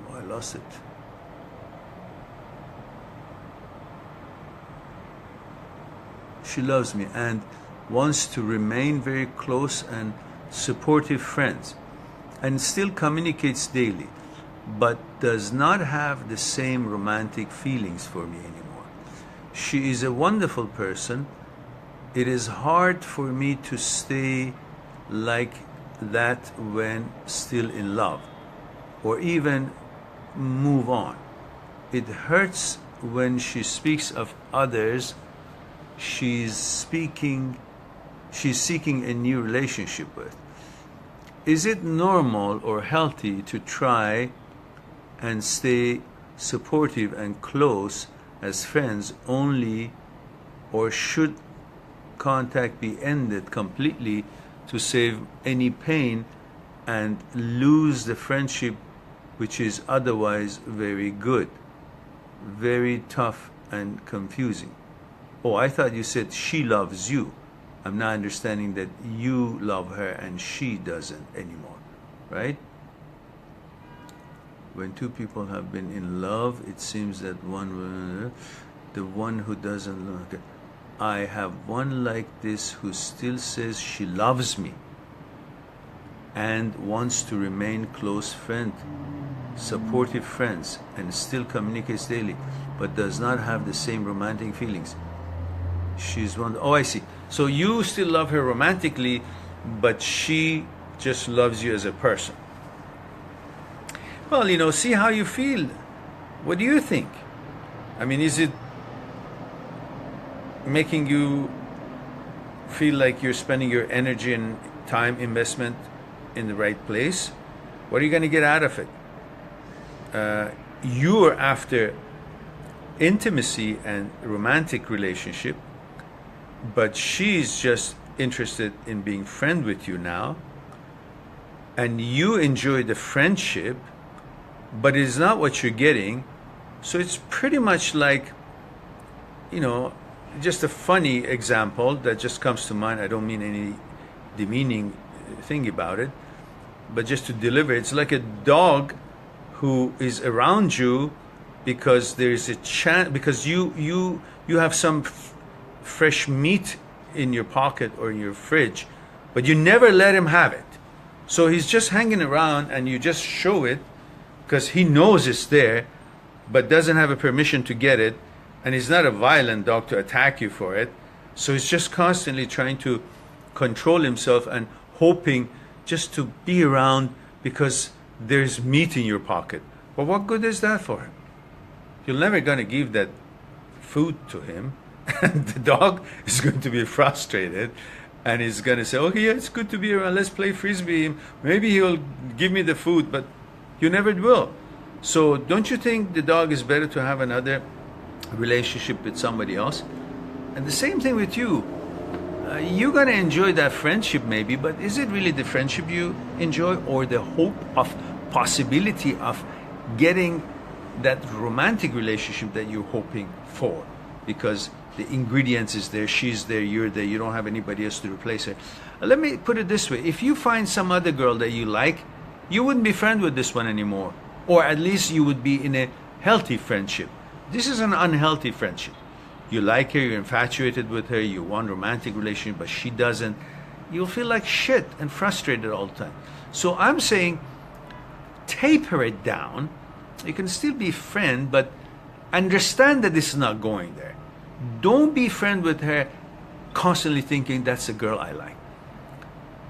Oh, I lost it. She loves me, and wants to remain very close and supportive friends, and still communicates daily, but does not have the same romantic feelings for me anymore. She is a wonderful person. It is hard for me to stay like that when still in love, or even move on. It hurts when she speaks of others she's seeking a new relationship with. Is it normal or healthy to try and stay supportive and close as friends only, or should contact be ended completely to save any pain and lose the friendship, which is otherwise very good? Very tough and confusing. Oh, I thought you said she loves you. I'm not understanding that you love her and she doesn't anymore, right? When two people have been in love, it seems that the one who doesn't love. I have one like this who still says she loves me and wants to remain close friend, supportive friends, and still communicates daily, but does not have the same romantic feelings. She's one. Oh, I see. So you still love her romantically, but she just loves you as a person. Well, see how you feel. What do you think? I mean, is it making you feel like you're spending your energy and time investment in the right place? What are you going to get out of it? You're after intimacy and romantic relationship, but she's just interested in being friend with you now, and you enjoy the friendship, but it's not what you're getting. So it's pretty much like, just a funny example that just comes to mind. I don't mean any demeaning thing about it, but just to deliver, it's like a dog who is around you because there is a chance, because you have some fresh meat in your pocket or in your fridge, but you never let him have it. So he's just hanging around and you just show it because he knows it's there, but doesn't have a permission to get it. And he's not a violent dog to attack you for it. So he's just constantly trying to control himself and hoping just to be around because there's meat in your pocket. But what good is that for him? You're never going to give that food to him. And the dog is going to be frustrated. And he's going to say, okay, yeah, it's good to be around. Let's play frisbee. Maybe he'll give me the food, but you never will. So don't you think the dog is better to have another relationship with somebody else? And the same thing with you. You're going to enjoy that friendship maybe, but is it really the friendship you enjoy, or the hope of possibility of getting that romantic relationship that you're hoping for? Because the ingredients is there, she's there, you're there, you don't have anybody else to replace her. Let me put it this way. If you find some other girl that you like, you wouldn't be friends with this one anymore. Or at least you would be in a healthy friendship. This is an unhealthy friendship. You like her, you're infatuated with her, you want romantic relationship, but she doesn't. You'll feel like shit and frustrated all the time. So I'm saying taper it down. You can still be friend, but understand that this is not going there. Don't be friend with her constantly thinking that's a girl I like.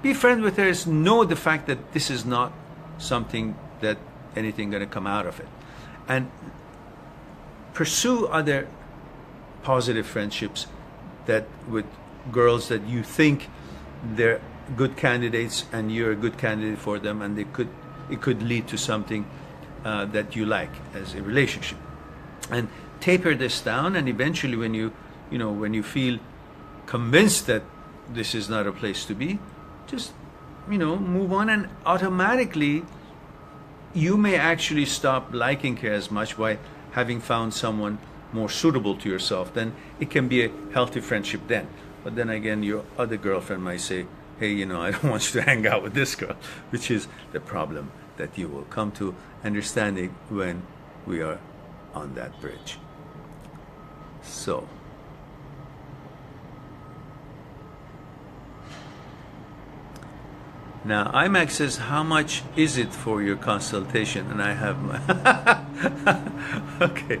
Be friend with her is know the fact that this is not something that anything going to come out of it. And pursue other positive friendships that with girls that you think they're good candidates and you're a good candidate for them, and it could lead to something that you like as a relationship. And taper this down, and eventually when you feel convinced that this is not a place to be, just move on, and automatically you may actually stop liking her as much by having found someone more suitable to yourself. Then it can be a healthy friendship then. But then again, your other girlfriend might say, hey, I don't want you to hang out with this girl, which is the problem that you will come to understanding when we are on that bridge. So Now, IMAX says, how much is it for your consultation? And I have my... Okay.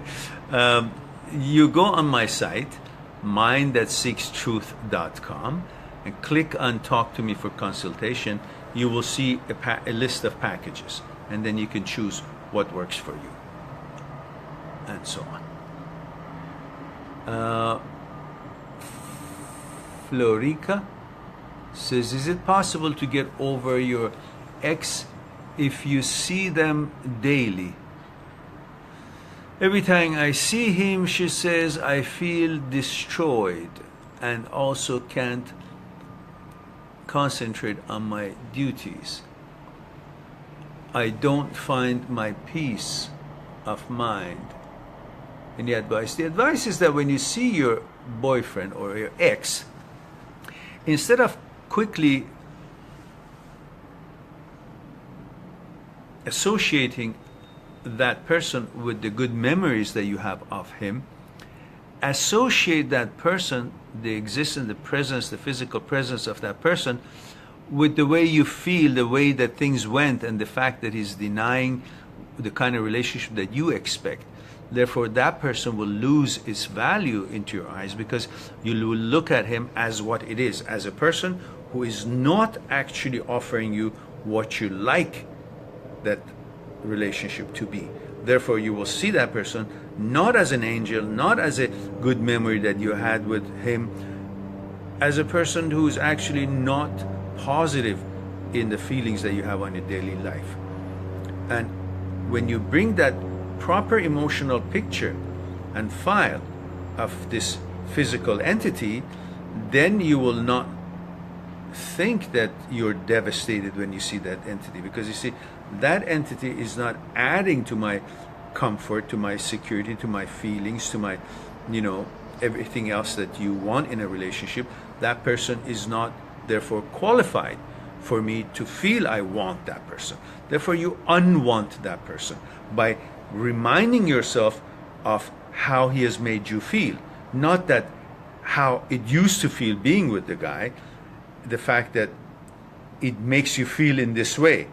You go on my site, mindthatseekstruth.com, and click on Talk to Me for consultation. You will see a list of packages, and then you can choose what works for you, and so on. Florica says, is it possible to get over your ex if you see them daily? Every time I see him, she says, I feel destroyed and also can't concentrate on my duties. I don't find my peace of mind. Any advice? The advice is that when you see your boyfriend or your ex, instead of quickly associating that person with the good memories that you have of him, associate that person, the existence, the presence, the physical presence of that person, with the way you feel, the way that things went, and the fact that he's denying the kind of relationship that you expect. Therefore, that person will lose its value into your eyes, because you will look at him as what it is, as a person who is not actually offering you what you like that relationship to be. Therefore, you will see that person not as an angel, not as a good memory that you had with him, as a person who is actually not positive in the feelings that you have on your daily life. And when you bring that proper emotional picture and file of this physical entity, then you will not think that you're devastated when you see that entity, because you see, that entity is not adding to my comfort, to my security, to my feelings, to my, everything else that you want in a relationship. That person is not therefore qualified for me to feel I want that person. Therefore, you unwant that person by reminding yourself of how he has made you feel, not that how it used to feel being with the guy, the fact that it makes you feel in this way.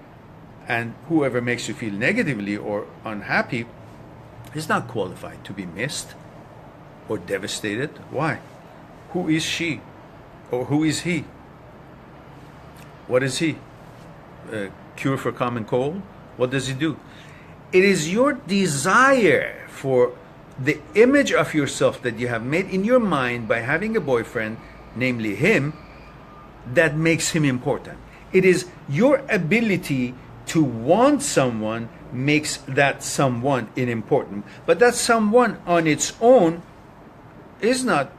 And whoever makes you feel negatively or unhappy is not qualified to be missed or devastated. Why? Who is she? Or who is he? What is he? Cure for common cold? What does he do? It is your desire for the image of yourself that you have made in your mind by having a boyfriend, namely him, that makes him important. It is your ability to want someone makes that someone important. But that someone on its own is not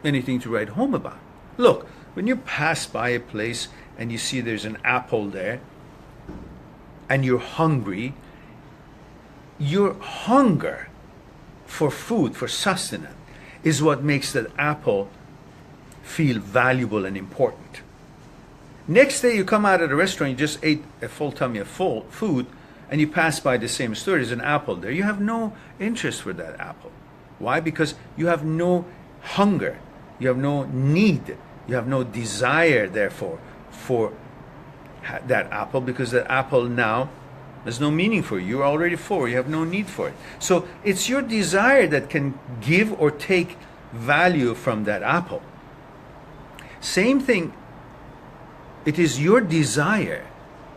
anything to write home about. Look, when you pass by a place and you see there's an apple there, and you're hungry, your hunger for food, for sustenance, is what makes that apple feel valuable and important. Next day you come out of the restaurant, you just ate a full tummy of food, and you pass by the same store, there's an apple there. You have no interest for that apple. Why? Because you have no hunger, you have no need, you have no desire, therefore, for that apple, because that apple now has no meaning for you. You're already full, you have no need for it. So it's your desire that can give or take value from that apple. Same thing, it is your desire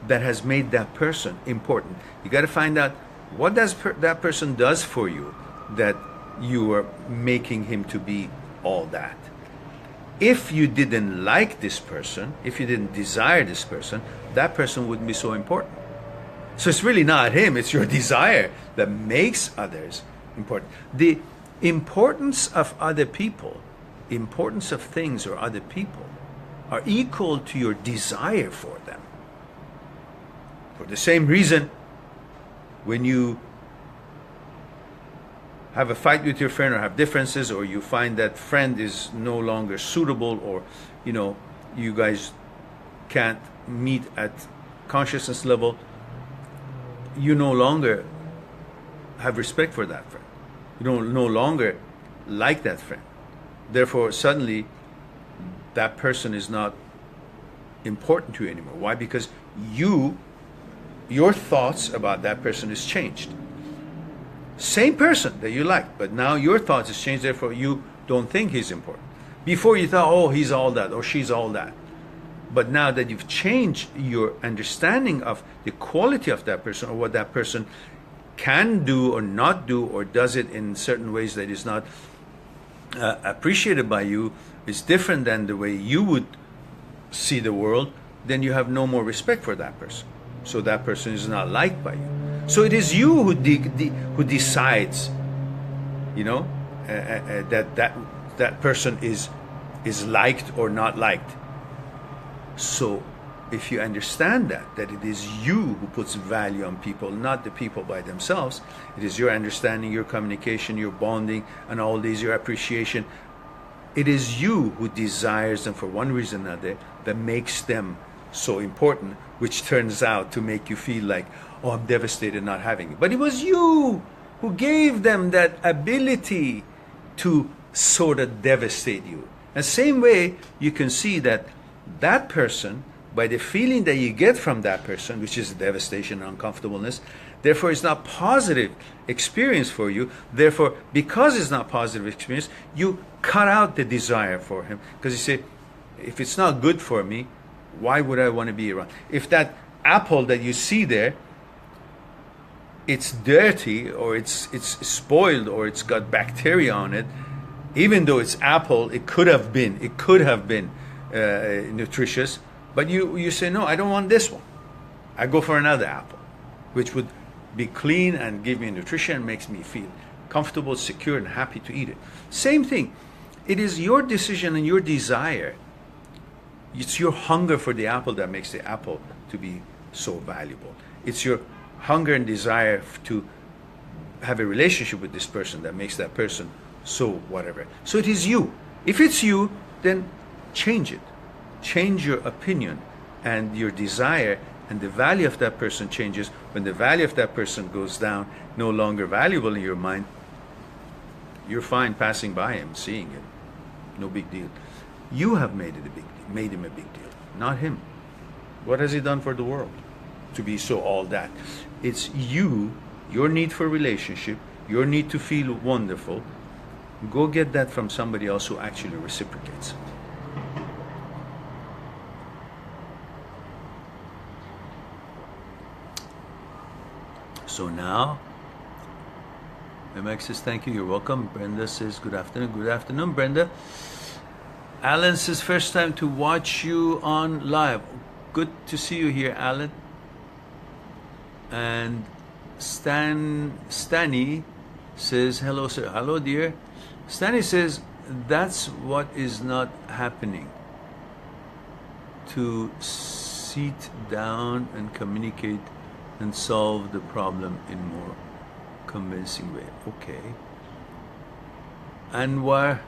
that has made that person important. You got to find out what that person does for you that you are making him to be all that. If you didn't like this person, if you didn't desire this person, that person wouldn't be so important. So it's really not him, it's your desire that makes others important. The importance of other people, importance of things or other people, are equal to your desire for them. For the same reason, when you have a fight with your friend or have differences, or you find that friend is no longer suitable, or you guys can't meet at consciousness level, you no longer have respect for that friend. You don't no longer like that friend. Therefore, suddenly that person is not important to you anymore. Why? Because your thoughts about that person is changed. Same person that you like, but now your thoughts has changed, therefore you don't think he's important. Before you thought, oh, he's all that or she's all that. But now that you've changed your understanding of the quality of that person or what that person can do or not do, or does it in certain ways that is not appreciated by you, is different than the way you would see the world, then you have no more respect for that person. So that person is not liked by you. So it is you who decides, that person is liked or not liked. So if you understand that it is you who puts value on people, not the people by themselves, it is your understanding, your communication, your bonding, and all these, your appreciation. It is you who desires them for one reason or another that makes them so important, which turns out to make you feel like, oh, I'm devastated not having it. But it was you who gave them that ability to sort of devastate you. And same way, you can see that person, by the feeling that you get from that person, which is devastation and uncomfortableness, therefore it's not positive experience for you. Therefore, because it's not positive experience, you cut out the desire for him. Because you say, if it's not good for me, why would I want to be around? If that apple that you see there, it's dirty or it's spoiled or it's got bacteria on it, even though it's apple, it could have been nutritious, but you say, no, I don't want this one. I go for another apple, which would be clean and give me nutrition and makes me feel comfortable, secure, and happy to eat it. Same thing. It is your decision and your desire. It's your hunger for the apple that makes the apple to be so valuable. It's your hunger and desire to have a relationship with this person that makes that person so whatever. So it is you. If it's you, then change it. Change your opinion and your desire, and the value of that person changes. When the value of that person goes down, no longer valuable in your mind, you're fine passing by him, seeing it. No big deal. You have made him a big deal, not him. What has he done for the world to be so all that? It's you, your need for relationship, your need to feel wonderful. Go get that from somebody else who actually reciprocates. So now, MX says, thank you, you're welcome. Brenda says, good afternoon. Good afternoon, Brenda. Alan says, first time to watch you on live. Good to see you here, Alan. And Stani says, hello, sir. Hello, dear. Stani says, that's what is not happening. To sit down and communicate and solve the problem in more convincing way. Okay. Anwar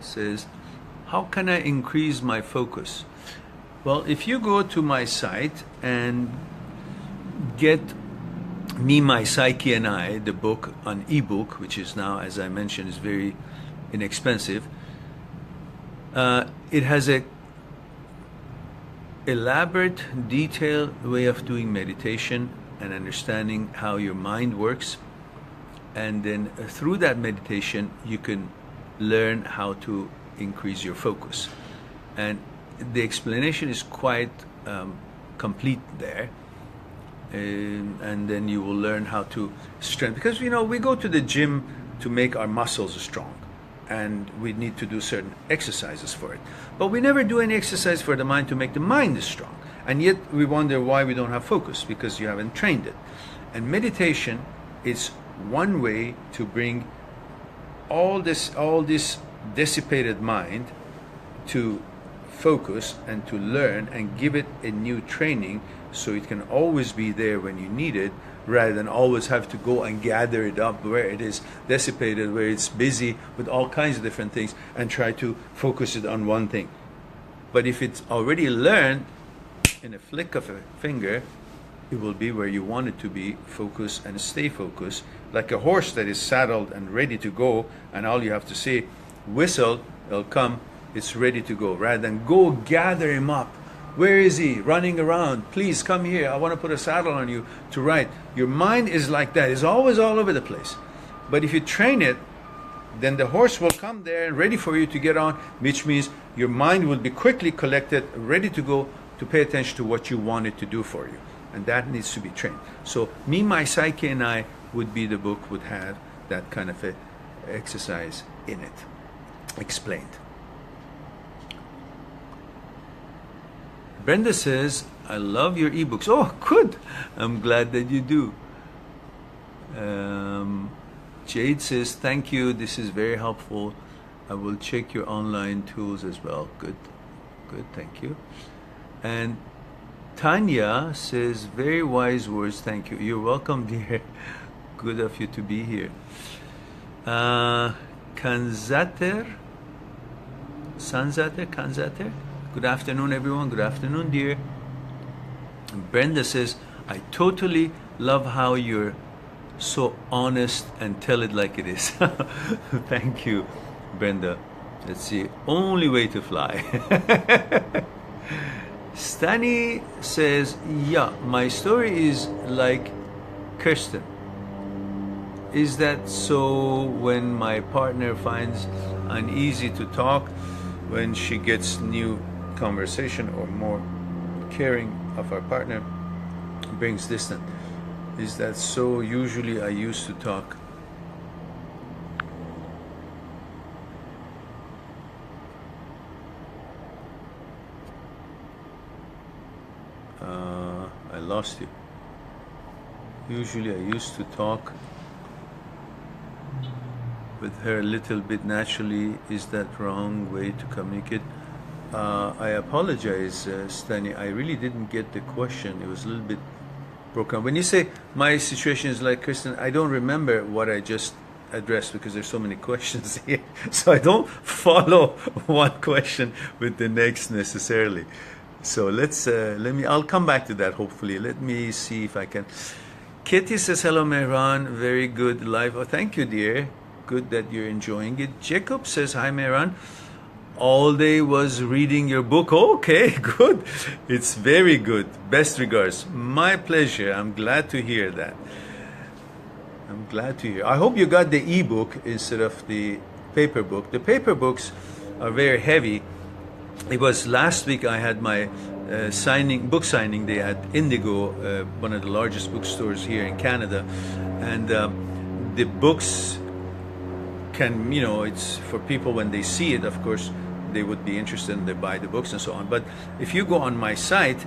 says, how can I increase my focus? Well, if you go to my site and get Me, My Psyche and I, the book on ebook, which is now, as I mentioned, is very inexpensive. It has a elaborate, detailed way of doing meditation and understanding how your mind works. And then through that meditation, you can learn how to increase your focus. And the explanation is quite complete there. And then you will learn how to strengthen. Because, we go to the gym to make our muscles strong. And we need to do certain exercises for it. But we never do any exercise for the mind to make the mind strong. And yet we wonder why we don't have focus, because you haven't trained it. And meditation is one way to bring all this dissipated mind to focus and to learn and give it a new training so it can always be there when you need it, rather than always have to go and gather it up where it is dissipated, where it's busy with all kinds of different things, and try to focus it on one thing. But if it's already learned, in a flick of a finger, it will be where you want it to be, focus and stay focused, like a horse that is saddled and ready to go, and all you have to say, whistle, it'll come, it's ready to go, rather than go gather him up. Where is he? Running around. Please come here. I want to put a saddle on you to ride. Your mind is like that. It's always all over the place. But if you train it, then the horse will come there and ready for you to get on, which means your mind will be quickly collected, ready to go to pay attention to what you want it to do for you. And that needs to be trained. So Me, My Psyche, and I would be the book, would have that kind of a exercise in it, explained. Brenda says, I love your ebooks. Oh, good. I'm glad that you do. Jade says, thank you. This is very helpful. I will check your online tools as well. Good. Good. Thank you. And Tanya says, very wise words. Thank you. You're welcome, dear. Good of you to be here. Kanzater. Good afternoon, everyone. Good afternoon, dear. And Brenda says, I totally love how you're so honest and tell it like it is. Thank you, Brenda. That's the only way to fly. Stani says, yeah, my story is like Kirsten. Is that so when my partner finds uneasy to talk, when she gets new conversation or more caring of our partner, brings distance? Is that so? Usually I used to talk. I lost you. Usually I used to talk with her a little bit naturally. Is that wrong way to communicate? I apologize, Stani. I really didn't get the question. It was a little bit broken. When you say my situation is like Kristen, I don't remember what I just addressed because there's so many questions here. So I don't follow one question with the next necessarily. So I'll come back to that hopefully. Let me see if I can. Kitty says, hello, Mehran. Very good live. Oh, thank you, dear. Good that you're enjoying it. Jacob says, hi, Mehran. All day was reading your book. Okay, good. It's very good. Best regards. My pleasure. I'm glad to hear that. I'm glad to hear. I hope you got the ebook instead of the paper book. The paper books are very heavy. It was last week I had my book signing day at Indigo, one of the largest bookstores here in Canada. And the books can, it's for people when they see it, of course, they would be interested and they buy the books and so on. But if you go on my site,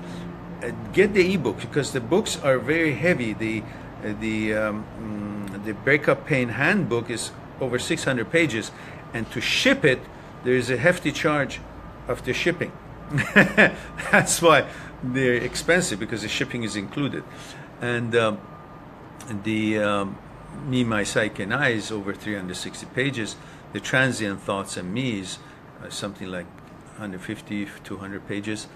get the ebook because the books are very heavy. The Breakup Pain Handbook is over 600 pages, and to ship it, there is a hefty charge of the shipping. That's why they're expensive, because the shipping is included. And Me, My Psyche, and I is over 360 pages. The Transient Thoughts and Me is something like 150, 200 pages.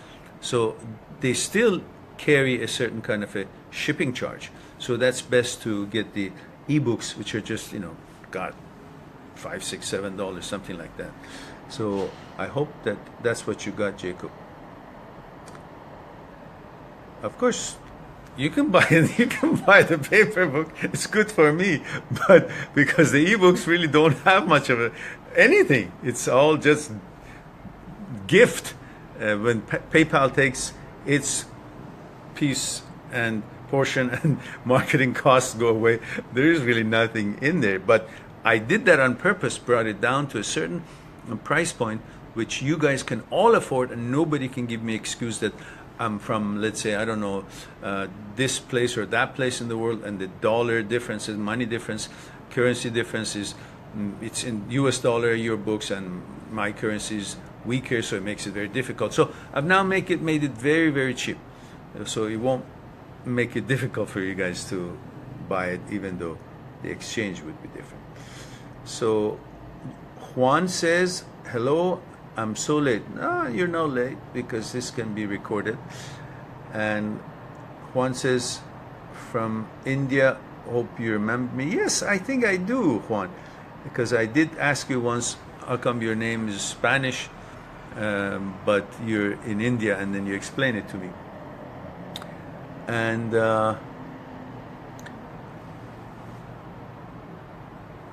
So they still carry a certain kind of a shipping charge. So that's best to get the ebooks, which are just, God, $5, $6, $7, something like that. So I hope that that's what you got, Jacob. Of course, you can buy it. You can buy the paper book. It's good for me, but because the ebooks really don't have much of anything. It's all just gift. When PayPal takes its piece and portion and marketing costs go away, there is really nothing in there. But I did that on purpose. Brought it down to a certain price point which you guys can all afford, and nobody can give me excuse that I'm from, let's say, I don't know, this place or that place in the world, and the dollar difference, money difference, currency difference is, it's in US dollar, your books, and my currency is weaker, so it makes it very difficult. So I've now made it very, very cheap. So it won't make it difficult for you guys to buy it, even though the exchange would be different. So Juan says, hello, I'm so late. No, you're not late, because this can be recorded. And Juan says, from India, hope you remember me. Yes, I think I do, Juan, because I did ask you once how come your name is Spanish, but you're in India, and then you explain it to me. And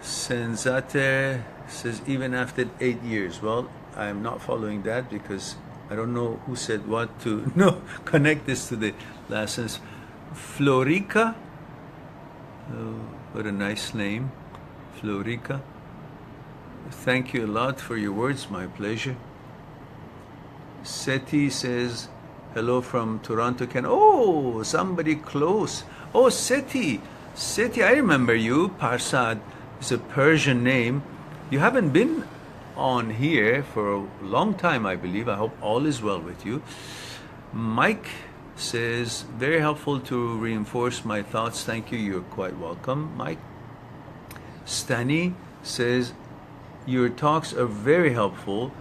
Senzate says, even after 8 years. Well, I'm not following that because I don't know who said what to connect this to the last sentence. Florica, oh, what a nice name, Florica. Thank you a lot for your words, my pleasure. Seti says, hello from Toronto, Canada. Oh, somebody close. Oh, Seti, I remember you. Parsad is a Persian name. You haven't been on here for a long time, I believe. I hope all is well with you. Mike says, very helpful to reinforce my thoughts. Thank you. You're quite welcome, Mike. Stani says, your talks are very helpful.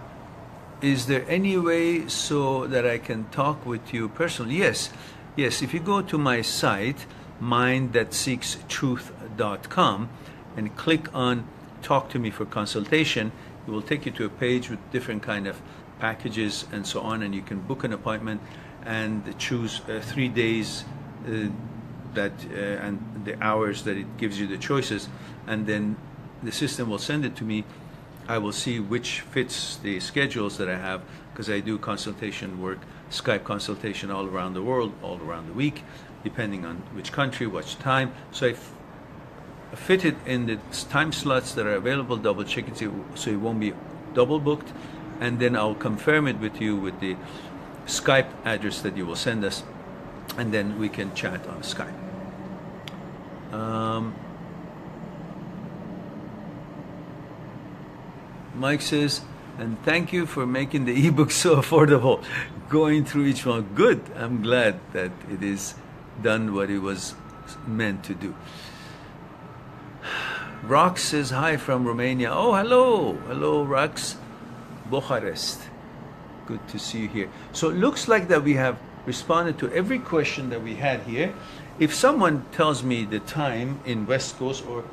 Is there any way so that I can talk with you personally? Yes. If you go to my site, mindthatseekstruth.com, and click on Talk to Me for Consultation, it will take you to a page with different kind of packages and so on, and you can book an appointment and choose 3 days and the hours that it gives you the choices, and then the system will send it to me. I will see which fits the schedules that I have, because I do consultation work, Skype consultation all around the world, all around the week, depending on which country, which time. So I fit it in the time slots that are available, double check it so it won't be double booked, and then I'll confirm it with you with the Skype address that you will send us, and then we can chat on Skype. Mike says, and thank you for making the ebook so affordable, going through each one. Good. I'm glad that it is done what it was meant to do. Rox says hi from Romania. Oh, hello. Hello, Rox. Bucharest. Good to see you here. So it looks like that we have responded to every question that we had here. If someone tells me the time in West Coast, or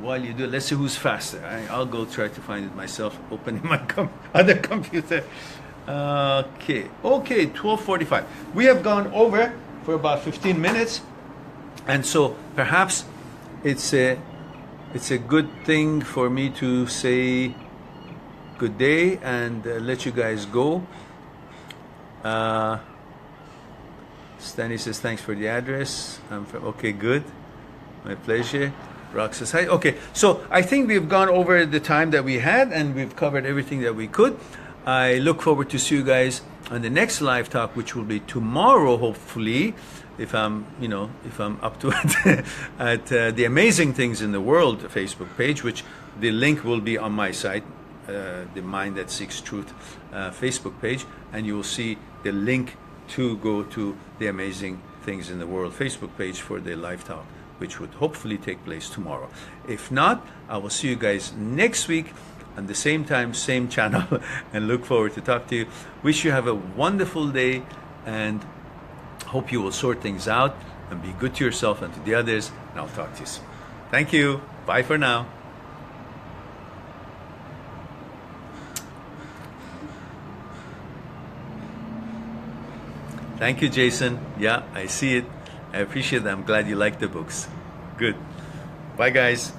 while you do it, let's see who's faster. I'll go try to find it myself, opening my other computer. Okay, 12:45. We have gone over for about 15 minutes, and so perhaps it's a good thing for me to say good day and let you guys go. Stanley says, thanks for the address. Okay, good. My pleasure. Rock says hi. Okay, so I think we've gone over the time that we had, and we've covered everything that we could. I look forward to see you guys on the next live talk, which will be tomorrow, hopefully, if I'm up to it, at the Amazing Things in the World Facebook page, which the link will be on my site, the Mind That Seeks Truth Facebook page, and you will see the link to go to the Amazing Things in the World Facebook page for the live talk, which would hopefully take place tomorrow. If not, I will see you guys next week on the same time, same channel, and look forward to talk to you. Wish you have a wonderful day, and hope you will sort things out and be good to yourself and to the others, and I'll talk to you soon. Thank you. Bye for now. Thank you, Jason. Yeah, I see it. I appreciate it. I'm glad you like the books. Good. Bye, guys.